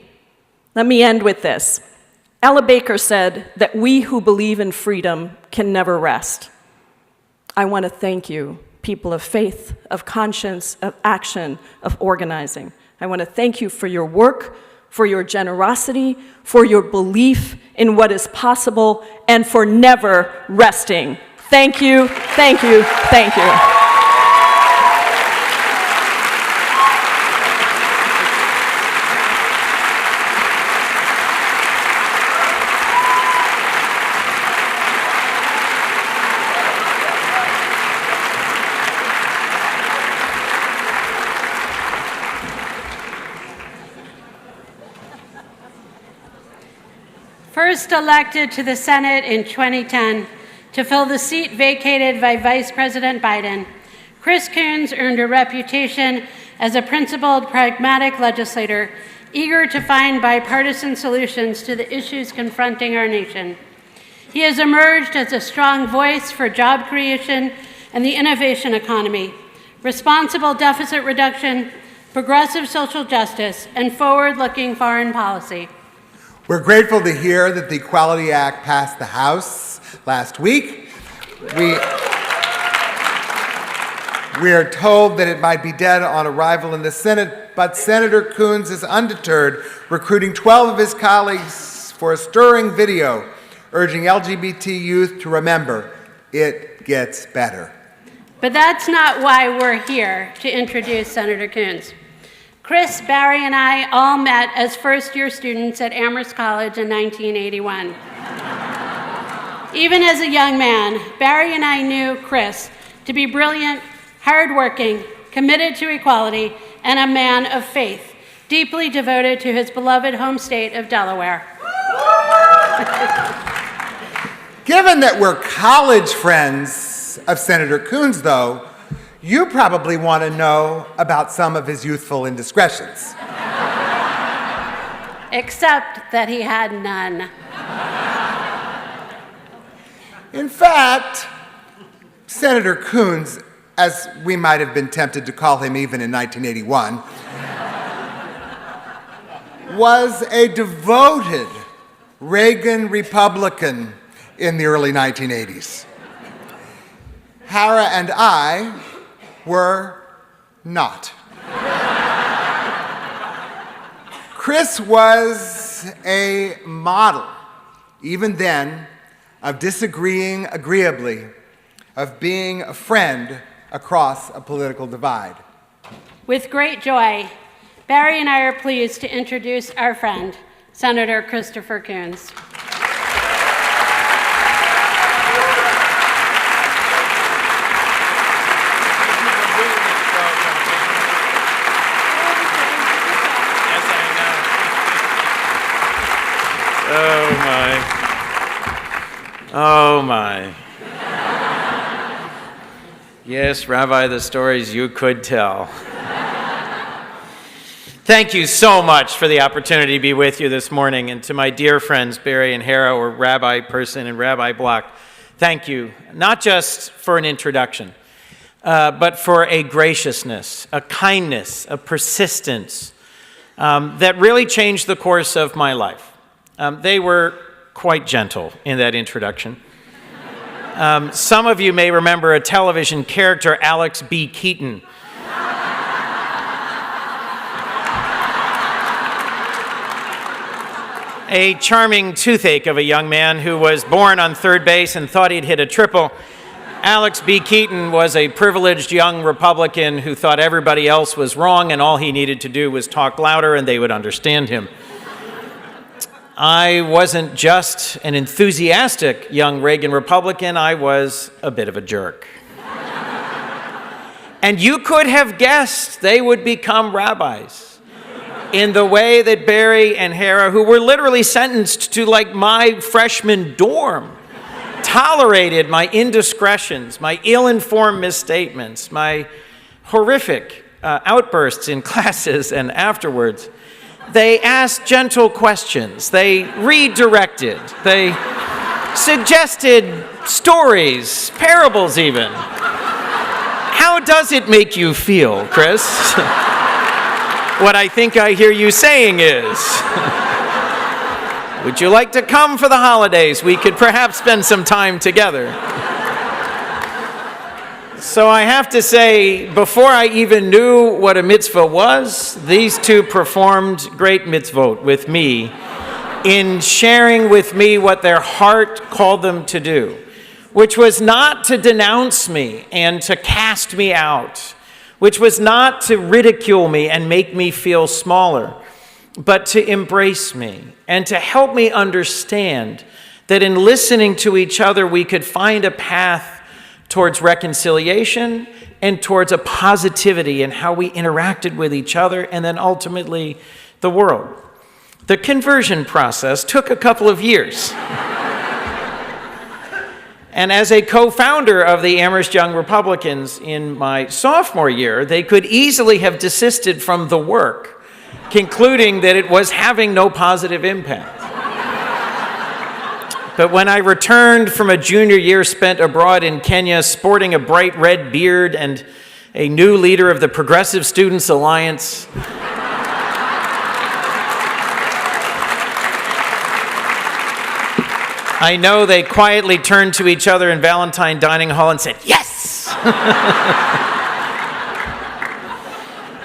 Let me end with this. Ella Baker said that we who believe in freedom can never rest. I want to thank you, people of faith, of conscience, of action, of organizing. I want to thank you for your work, for your generosity, for your belief in what is possible, and for never resting. Thank you, thank you, thank you.
First elected to the Senate in 2010 to fill the seat vacated by Vice President Biden, Chris Coons earned a reputation as a principled, pragmatic legislator, eager to find bipartisan solutions to the issues confronting our nation. He has emerged as a strong voice for job creation and the innovation economy, responsible deficit reduction, progressive social justice, and forward-looking foreign policy.
We're grateful to hear that the Equality Act passed the House last week. We are told that it might be dead on arrival in the Senate, but Senator Coons is undeterred, recruiting 12 of his colleagues for a stirring video urging LGBT youth to remember, it gets better.
But that's not why we're here to introduce Senator Coons. Chris, Barry, and I all met as first-year students at Amherst College in 1981. Even as a young man, Barry and I knew Chris to be brilliant, hardworking, committed to equality, and a man of faith, deeply devoted to his beloved home state of Delaware.
Given that we're college friends of Senator Coons, though, you probably want to know about some of his youthful indiscretions.
Except that he had none.
In fact, Senator Coons, as we might have been tempted to call him even in 1981, was a devoted Reagan Republican in the early 1980s. Hara and I were not. Chris was a model, even then, of disagreeing agreeably, of being a friend across a political divide.
With great joy, Barry and I are pleased to introduce our friend, Senator Christopher Coons.
Oh my. Yes, Rabbi, the stories you could tell. Thank you so much for the opportunity to be with you this morning, and to my dear friends Barry and Hara, or Rabbi Person and Rabbi Block, thank you, not just for an introduction, but for a graciousness, a kindness, a persistence, that really changed the course of my life. They were quite gentle in that introduction. Some of you may remember a television character, Alex B. Keaton. A charming toothache of a young man who was born on third base and thought he'd hit a triple. Alex B. Keaton was a privileged young Republican who thought everybody else was wrong and all he needed to do was talk louder and they would understand him. I wasn't just an enthusiastic young Reagan Republican, I was a bit of a jerk. And you could have guessed they would become rabbis in the way that Barry and Hera, who were literally sentenced to like my freshman dorm, tolerated my indiscretions, my ill-informed misstatements, my horrific outbursts in classes and afterwards. They asked gentle questions. They redirected. They suggested stories, parables even. How does it make you feel, Chris? What I think I hear you saying is, would you like to come for the holidays? We could perhaps spend some time together. So I have to say, before I even knew what a mitzvah was, these two performed great mitzvot with me in sharing with me what their heart called them to do, which was not to denounce me and to cast me out, which was not to ridicule me and make me feel smaller, but to embrace me and to help me understand that in listening to each other, we could find a path towards reconciliation and towards a positivity in how we interacted with each other and then ultimately the world. The conversion process took a couple of years. And as a co-founder of the Amherst Young Republicans in my sophomore year, they could easily have desisted from the work, concluding that it was having no positive impact. But when I returned from a junior year spent abroad in Kenya, sporting a bright red beard and a new leader of the Progressive Students Alliance, I know they quietly turned to each other in Valentine Dining Hall and said, "Yes!"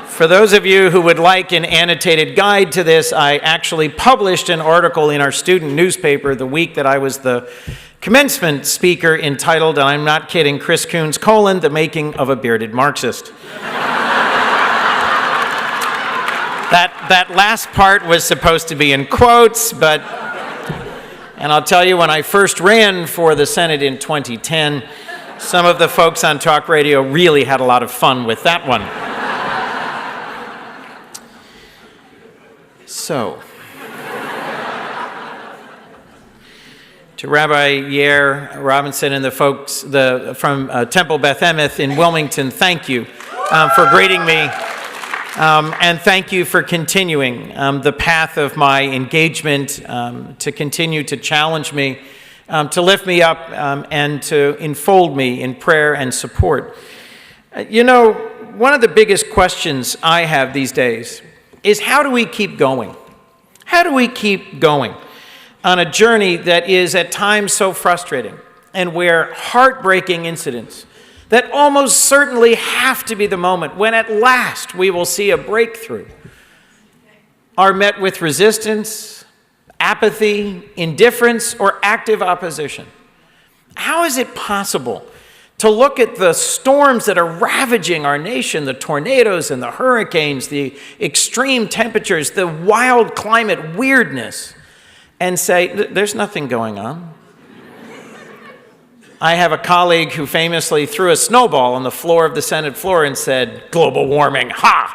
For those of you who would like an annotated guide to this, I actually published an article in our student newspaper the week that I was the commencement speaker entitled, and I'm not kidding, Chris Coons, The Making of a Bearded Marxist. That last part was supposed to be in quotes, but... And I'll tell you, when I first ran for the Senate in 2010, some of the folks on talk radio really had a lot of fun with that one. So, to Rabbi Yair Robinson and the folks from Temple Beth Emeth in Wilmington, thank you for greeting me. And thank you for continuing the path of my engagement, to continue to challenge me, to lift me up, and to enfold me in prayer and support. You know, one of the biggest questions I have these days is how do we keep going? How do we keep going on a journey that is at times so frustrating and where heartbreaking incidents that almost certainly have to be the moment when at last we will see a breakthrough are met with resistance, apathy, indifference, or active opposition? How is it possible to look at the storms that are ravaging our nation, the tornadoes and the hurricanes, the extreme temperatures, the wild climate weirdness, and say, there's nothing going on? I have a colleague who famously threw a snowball on the floor of the Senate floor and said, "Global warming, ha!"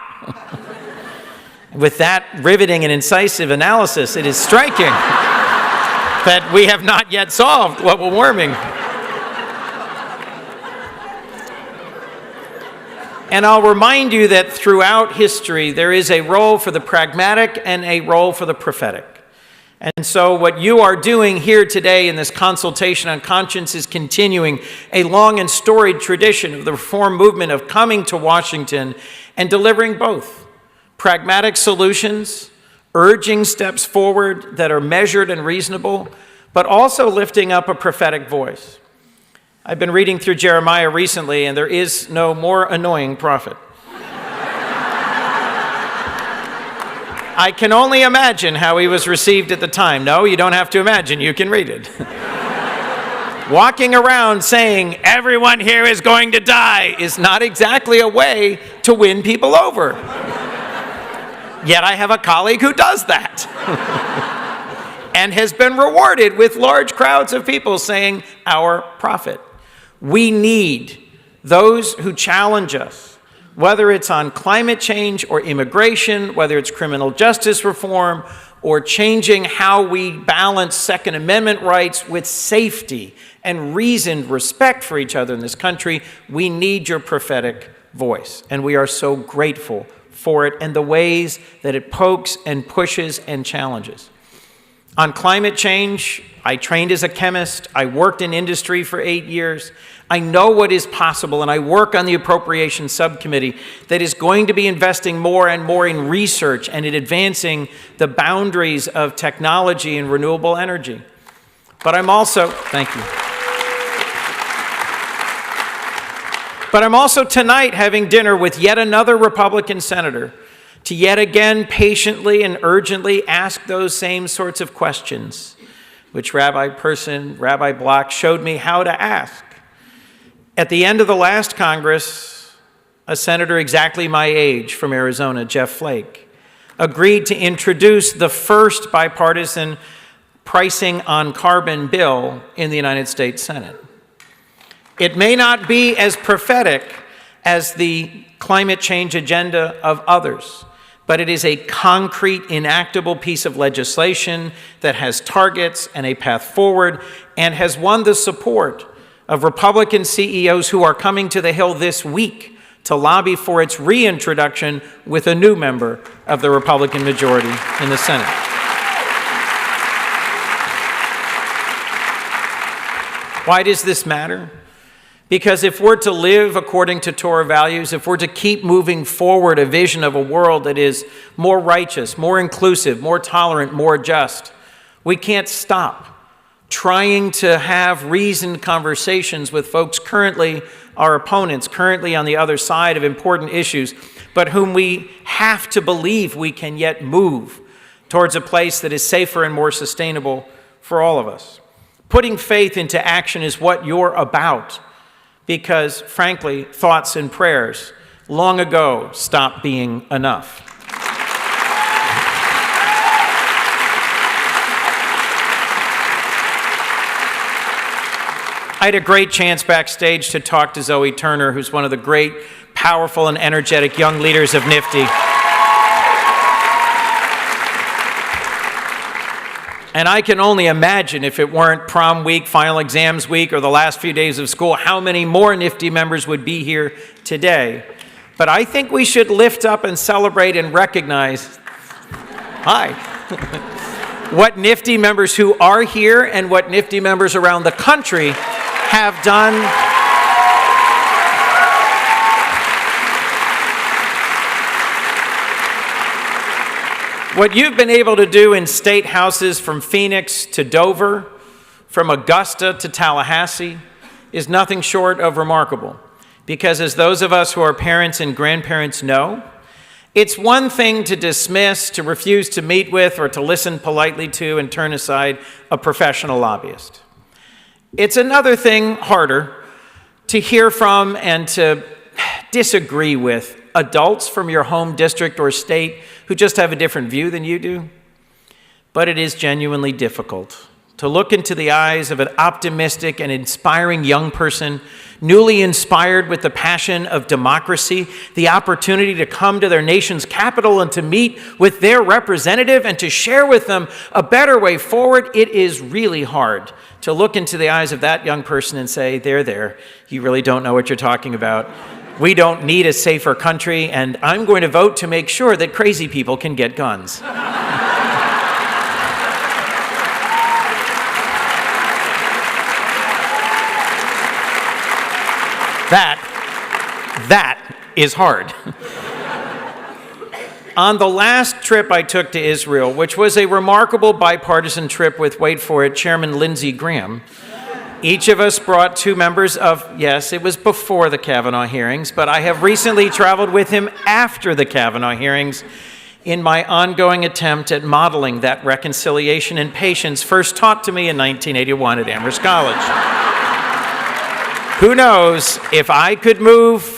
With that riveting and incisive analysis, it is striking that we have not yet solved global warming. And I'll remind you that throughout history, there is a role for the pragmatic and a role for the prophetic. And so what you are doing here today in this consultation on conscience is continuing a long and storied tradition of the reform movement of coming to Washington and delivering both pragmatic solutions, urging steps forward that are measured and reasonable, but also lifting up a prophetic voice. I've been reading through Jeremiah recently, and there is no more annoying prophet. I can only imagine how he was received at the time. No, you don't have to imagine, you can read it. Walking around saying, everyone here is going to die, is not exactly a way to win people over. Yet I have a colleague who does that and has been rewarded with large crowds of people saying, our prophet. We need those who challenge us, whether it's on climate change or immigration, whether it's criminal justice reform, or changing how we balance Second Amendment rights with safety and reasoned respect for each other in this country. We need your prophetic voice, and we are so grateful for it and the ways that it pokes and pushes and challenges. On climate change, I trained as a chemist. I worked in industry for 8 years. I know what is possible, and I work on the Appropriations Subcommittee that is going to be investing more and more in research and in advancing the boundaries of technology and renewable energy. But I'm also, thank you. But I'm also tonight having dinner with yet another Republican senator to yet again patiently and urgently ask those same sorts of questions, which Rabbi Block showed me how to ask. At the end of the last Congress, a senator exactly my age from Arizona, Jeff Flake, agreed to introduce the first bipartisan pricing on carbon bill in the United States Senate. It may not be as prophetic as the climate change agenda of others, but it is a concrete, enactable piece of legislation that has targets and a path forward and has won the support of Republican CEOs who are coming to the Hill this week to lobby for its reintroduction with a new member of the Republican majority in the Senate. Why does this matter? Because if we're to live according to Torah values, if we're to keep moving forward a vision of a world that is more righteous, more inclusive, more tolerant, more just, we can't stop trying to have reasoned conversations with folks currently our opponents, currently on the other side of important issues, but whom we have to believe we can yet move towards a place that is safer and more sustainable for all of us. Putting faith into action is what you're about. Because, frankly, thoughts and prayers long ago stopped being enough. I had a great chance backstage to talk to Zoe Turner, who's one of the great, powerful, and energetic young leaders of NIFTY. And I can only imagine, if it weren't prom week, final exams week, or the last few days of school, how many more NIFTY members would be here today. But I think we should lift up and celebrate and recognize, what NIFTY members who are here and what NIFTY members around the country have done. What you've been able to do in state houses from Phoenix to Dover, from Augusta to Tallahassee, is nothing short of remarkable. Because as those of us who are parents and grandparents know, it's one thing to dismiss, to refuse to meet with, or to listen politely to and turn aside a professional lobbyist. It's another thing, harder, to hear from and to disagree with adults from your home district or state who just have a different view than you do. But it is genuinely difficult to look into the eyes of an optimistic and inspiring young person, newly inspired with the passion of democracy, the opportunity to come to their nation's capital and to meet with their representative and to share with them a better way forward. It is really hard to look into the eyes of that young person and say, there, you really don't know what you're talking about. We don't need a safer country, and I'm going to vote to make sure that crazy people can get guns. That is hard. on the last trip I took to Israel, which was a remarkable bipartisan trip with, wait for it, Chairman Lindsey Graham, each of us brought 2 members of, yes, it was before the Kavanaugh hearings, but I have recently traveled with him after the Kavanaugh hearings in my ongoing attempt at modeling that reconciliation and patience first taught to me in 1981 at Amherst College. Who knows, if I could move,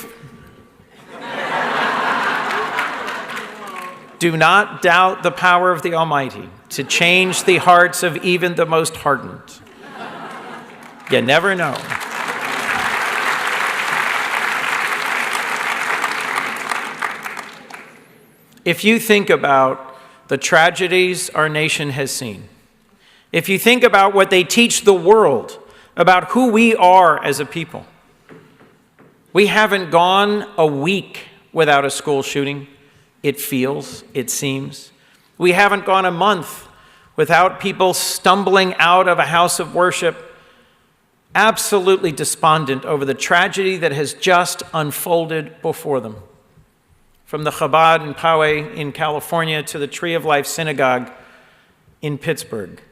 do not doubt the power of the Almighty to change the hearts of even the most hardened. You never know. If you think about the tragedies our nation has seen, if you think about what they teach the world about who we are as a people, we haven't gone a week without a school shooting. It feels, it seems. We haven't gone a month without people stumbling out of a house of worship absolutely despondent over the tragedy that has just unfolded before them. From the Chabad in Poway in California to the Tree of Life Synagogue in Pittsburgh.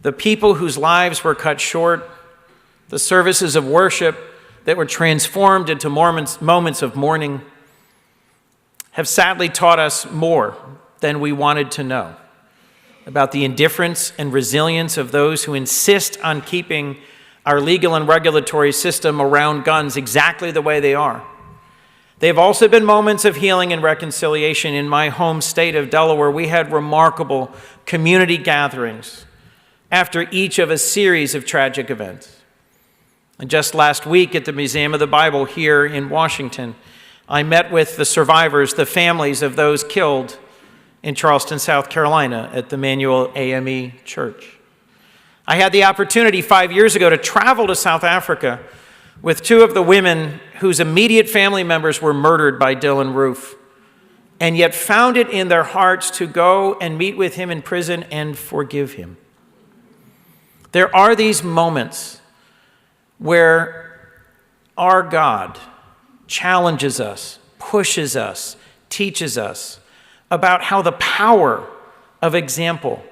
The people whose lives were cut short, the services of worship that were transformed into moments of mourning, have sadly taught us more than we wanted to know about the indifference and resilience of those who insist on keeping our legal and regulatory system around guns exactly the way they are. They've also been moments of healing and reconciliation. In my home state of Delaware, we had remarkable community gatherings after each of a series of tragic events. And just last week at the Museum of the Bible here in Washington, I met with the survivors, the families of those killed in Charleston, South Carolina at the Manuel AME Church. I had the opportunity 5 years ago to travel to South Africa with 2 of the women whose immediate family members were murdered by Dylan Roof, and yet found it in their hearts to go and meet with him in prison and forgive him. There are these moments where our God challenges us, pushes us, teaches us about how the power of example,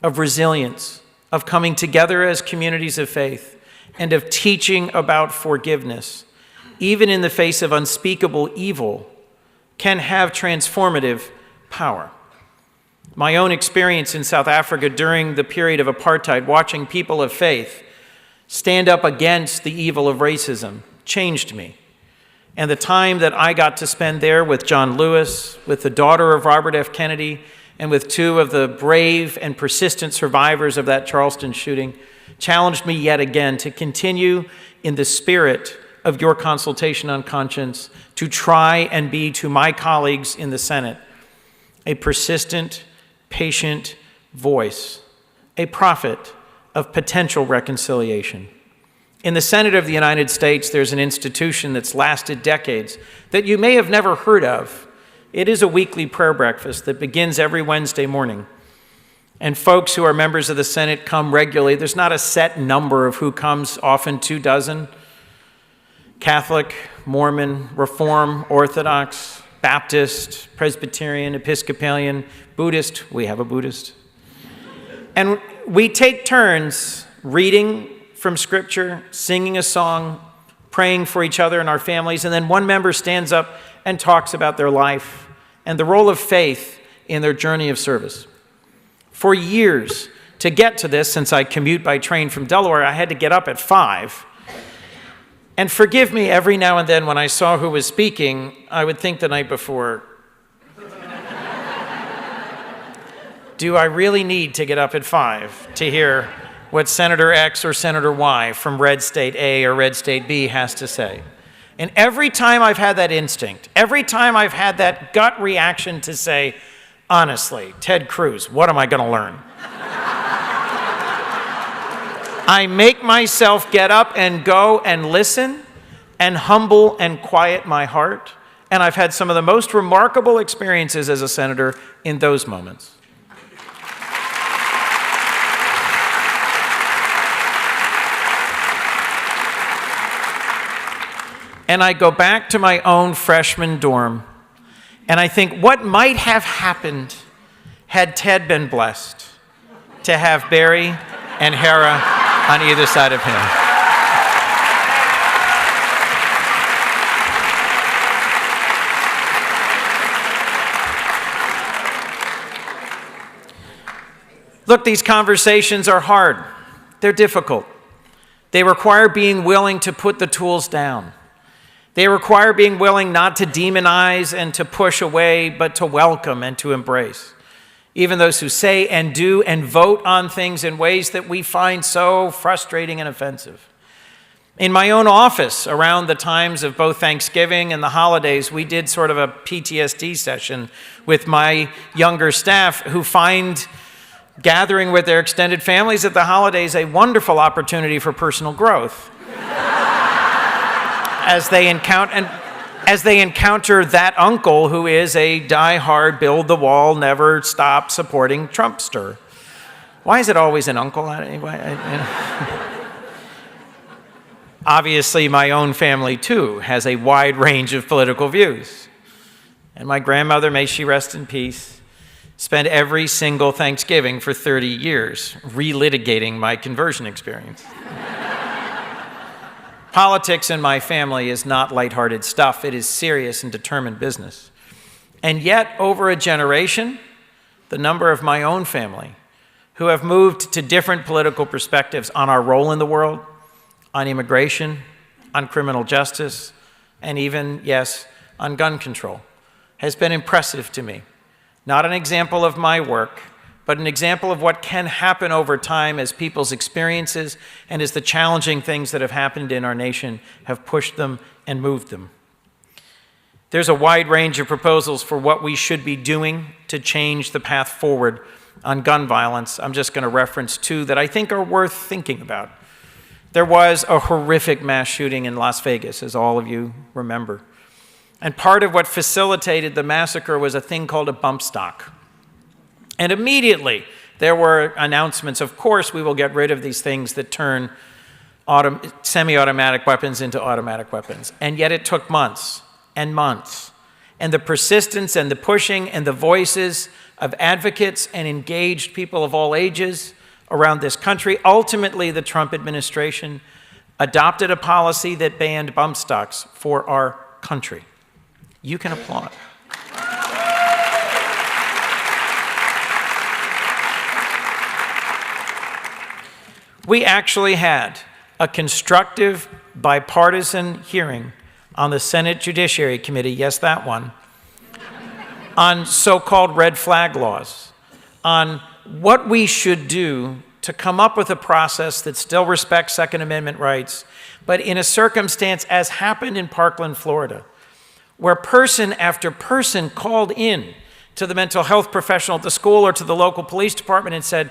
of resilience, of coming together as communities of faith, and of teaching about forgiveness, even in the face of unspeakable evil, can have transformative power. My own experience in South Africa during the period of apartheid, watching people of faith stand up against the evil of racism, changed me. And the time that I got to spend there with John Lewis, with the daughter of Robert F. Kennedy, and with 2 of the brave and persistent survivors of that Charleston shooting, challenged me yet again to continue in the spirit of your consultation on conscience, to try and be to my colleagues in the Senate a persistent, patient voice, a prophet of potential reconciliation. In the Senate of the United States, there's an institution that's lasted decades that you may have never heard of. It is a weekly prayer breakfast that begins every Wednesday morning. And folks who are members of the Senate come regularly. There's not a set number of who comes, often 24. Catholic, Mormon, Reform, Orthodox, Baptist, Presbyterian, Episcopalian, Buddhist. We have a Buddhist. And we take turns reading from Scripture, singing a song, praying for each other and our families, and then one member stands up and talks about their life and the role of faith in their journey of service. For years, to get to this, since I commute by train from Delaware, I had to get up at 5. And forgive me, every now and then when I saw who was speaking, I would think the night before, do I really need to get up at 5 to hear what Senator X or Senator Y from Red State A or Red State B has to say? And every time I've had that instinct, every time I've had that gut reaction to say, honestly, Ted Cruz, what am I going to learn? I make myself get up and go and listen and humble and quiet my heart. And I've had some of the most remarkable experiences as a senator in those moments. And I go back to my own freshman dorm, And I think what might have happened had Ted been blessed to have Barry and Hera on either side of him. Look, these conversations are hard. They're difficult. They require being willing to put the tools down. They require being willing not to demonize and to push away, but to welcome and to embrace. Even those who say and do and vote on things in ways that we find so frustrating and offensive. In my own office, around the times of both Thanksgiving and the holidays, we did sort of a PTSD session with my younger staff who find gathering with their extended families at the holidays a wonderful opportunity for personal growth. As they encounter that uncle who is a die-hard, build-the-wall, never stop supporting Trumpster. Why is it always an uncle? Obviously, my own family, too, has a wide range of political views. And my grandmother, may she rest in peace, spent every single Thanksgiving for 30 years relitigating my conversion experience. Politics in my family is not lighthearted stuff. It is serious and determined business. And yet, over a generation, the number of my own family who have moved to different political perspectives on our role in the world, on immigration, on criminal justice, and even, yes, on gun control, has been impressive to me. Not an example of my work, but an example of what can happen over time as people's experiences and as the challenging things that have happened in our nation have pushed them and moved them. There's a wide range of proposals for what we should be doing to change the path forward on gun violence. I'm just going to reference two that I think are worth thinking about. There was a horrific mass shooting in Las Vegas, as all of you remember. And part of what facilitated the massacre was a thing called a bump stock. And immediately, there were announcements, of course, we will get rid of these things that turn semi-automatic weapons into automatic weapons. And yet it took months and months. And the persistence and the pushing and the voices of advocates and engaged people of all ages around this country, ultimately the Trump administration adopted a policy that banned bump stocks for our country. You can applaud. We actually had a constructive, bipartisan hearing on the Senate Judiciary Committee, yes, that one, on so-called red flag laws, on what we should do to come up with a process that still respects Second Amendment rights, but in a circumstance as happened in Parkland, Florida, where person after person called in to the mental health professional at the school or to the local police department and said,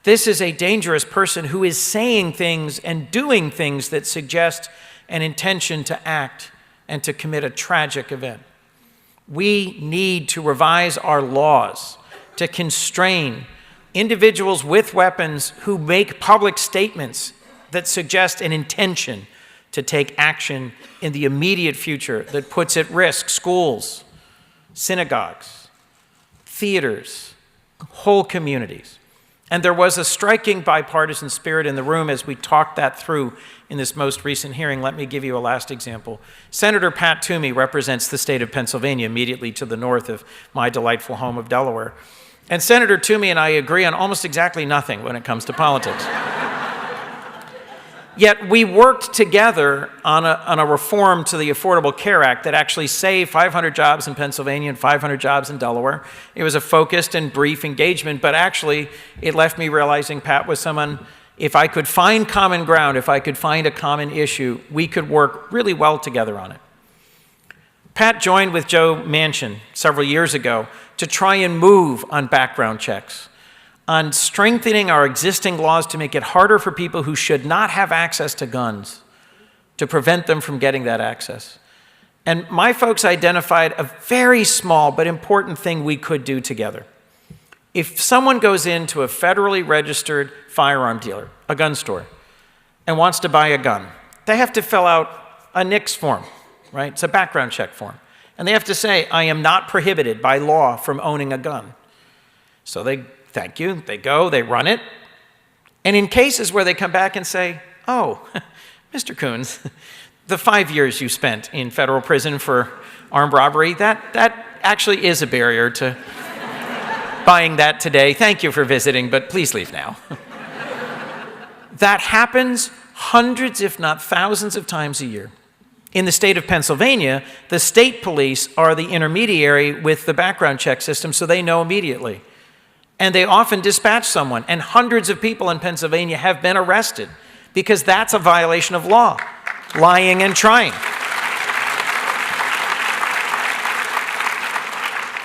this is a dangerous person who is saying things and doing things that suggest an intention to act and to commit a tragic event. We need to revise our laws to constrain individuals with weapons who make public statements that suggest an intention to take action in the immediate future that puts at risk schools, synagogues, theaters, whole communities. And there was a striking bipartisan spirit in the room as we talked that through in this most recent hearing. Let me give you a last example. Senator Pat Toomey represents the state of Pennsylvania, immediately to the north of my delightful home of Delaware. And Senator Toomey and I agree on almost exactly nothing when it comes to politics. Yet we worked together on a reform to the Affordable Care Act that actually saved 500 jobs in Pennsylvania and 500 jobs in Delaware. It was a focused and brief engagement, but actually it left me realizing Pat was someone, if I could find common ground, if I could find a common issue, we could work really well together on it. Pat joined with Joe Manchin several years ago to try and move on background checks, on strengthening our existing laws to make it harder for people who should not have access to guns, to prevent them from getting that access. And my folks identified a very small but important thing we could do together. If someone goes into a federally registered firearm dealer, a gun store, and wants to buy a gun, they have to fill out a NICS form, right? It's a background check form. And they have to say, I am not prohibited by law from owning a gun. So they, thank you, they go, they run it. And in cases where they come back and say, oh, Mr. Coons, the 5 years you spent in federal prison for armed robbery, that actually is a barrier to buying that today. Thank you for visiting, but please leave now. That happens hundreds, if not thousands of times a year. In the state of Pennsylvania, the state police are the intermediary with the background check system, so they know immediately. And they often dispatch someone, and hundreds of people in Pennsylvania have been arrested because that's a violation of law, lying and trying.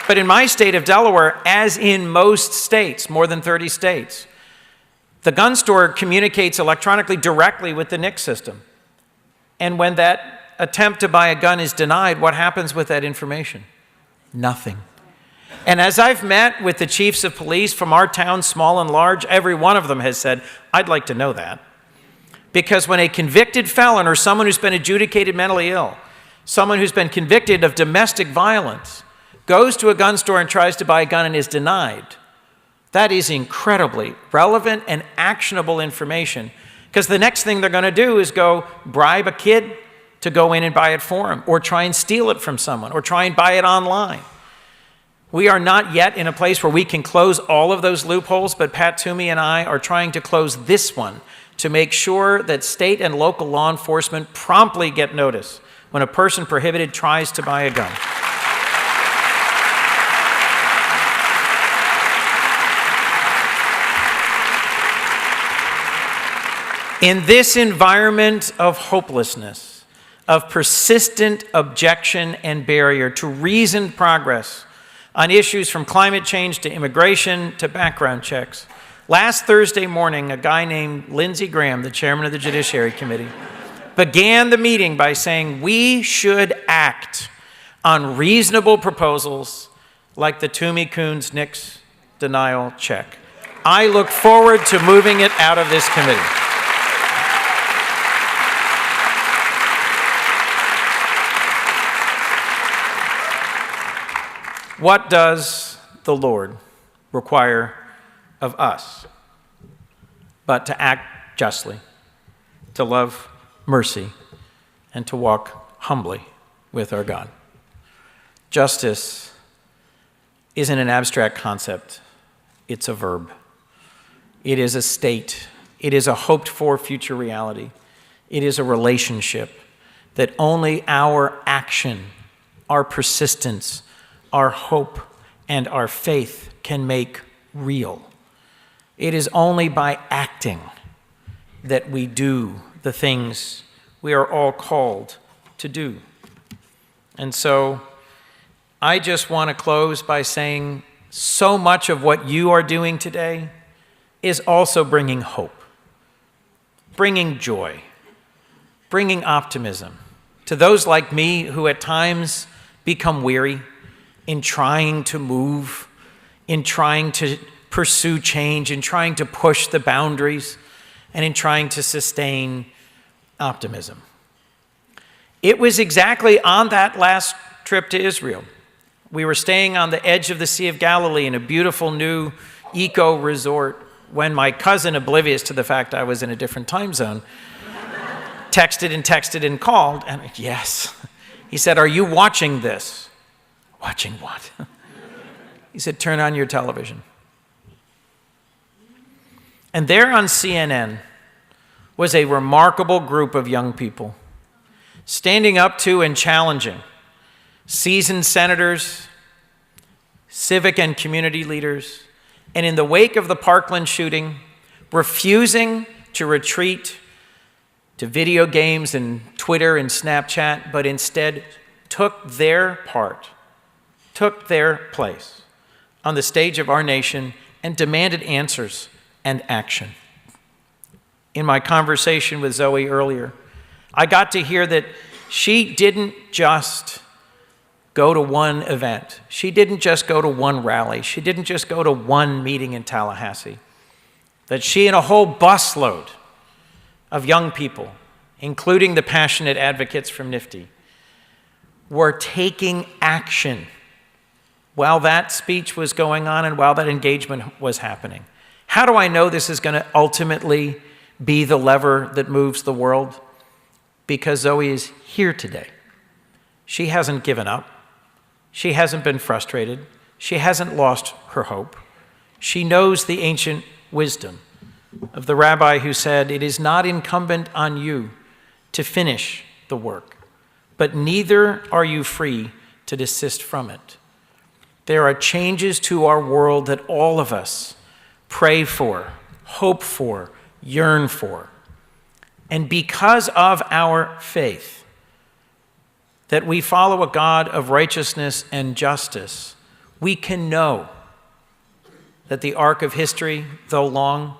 But in my state of Delaware, as in most states, more than 30 states, the gun store communicates electronically directly with the NICS system. And when that attempt to buy a gun is denied, what happens with that information? Nothing. And as I've met with the chiefs of police from our town, small and large, every one of them has said, I'd like to know that. Because when a convicted felon or someone who's been adjudicated mentally ill, someone who's been convicted of domestic violence, goes to a gun store and tries to buy a gun and is denied, that is incredibly relevant and actionable information, because the next thing they're going to do is go bribe a kid to go in and buy it for him, or try and steal it from someone, or try and buy it online. We are not yet in a place where we can close all of those loopholes, but Pat Toomey and I are trying to close this one to make sure that state and local law enforcement promptly get notice when a person prohibited tries to buy a gun. In this environment of hopelessness, of persistent objection and barrier to reasoned progress on issues from climate change to immigration to background checks, last Thursday morning, a guy named Lindsey Graham, the chairman of the Judiciary Committee, began the meeting by saying we should act on reasonable proposals like the Toomey Coons NICS denial check. I look forward to moving it out of this committee. What does the Lord require of us but to act justly, to love mercy, and to walk humbly with our God? Justice isn't an abstract concept, it's a verb. It is a state. It is a hoped-for future reality. It is a relationship that only our action, our persistence, our hope, and our faith can make real. It is only by acting that we do the things we are all called to do. And so I just want to close by saying so much of what you are doing today is also bringing hope, bringing joy, bringing optimism to those like me who at times become weary in trying to move, in trying to pursue change, in trying to push the boundaries, and in trying to sustain optimism. It was exactly on that last trip to Israel. We were staying on the edge of the Sea of Galilee in a beautiful new eco resort when my cousin, oblivious to the fact I was in a different time zone, texted and called, and yes. He said, "Are you watching this?" Watching what? He said, "Turn on your television." And there on CNN was a remarkable group of young people standing up to and challenging seasoned senators, civic and community leaders, and in the wake of the Parkland shooting, refusing to retreat to video games and Twitter and Snapchat, but instead took their part, took their place on the stage of our nation and demanded answers and action. In my conversation with Zoe earlier, I got to hear that she didn't just go to one event. She didn't just go to one rally. She didn't just go to one meeting in Tallahassee. That she and a whole busload of young people, including the passionate advocates from NIFTY, were taking action while that speech was going on and while that engagement was happening. How do I know this is going to ultimately be the lever that moves the world? Because Zoe is here today. She hasn't given up. She hasn't been frustrated. She hasn't lost her hope. She knows the ancient wisdom of the rabbi who said, "It is not incumbent on you to finish the work, but neither are you free to desist from it." There are changes to our world that all of us pray for, hope for, yearn for. And because of our faith, that we follow a God of righteousness and justice, we can know that the arc of history, though long,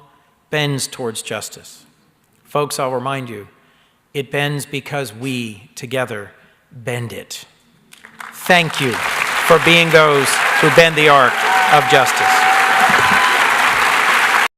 bends towards justice. Folks, I'll remind you, it bends because we together bend it. Thank you for being those who bend the arc of justice.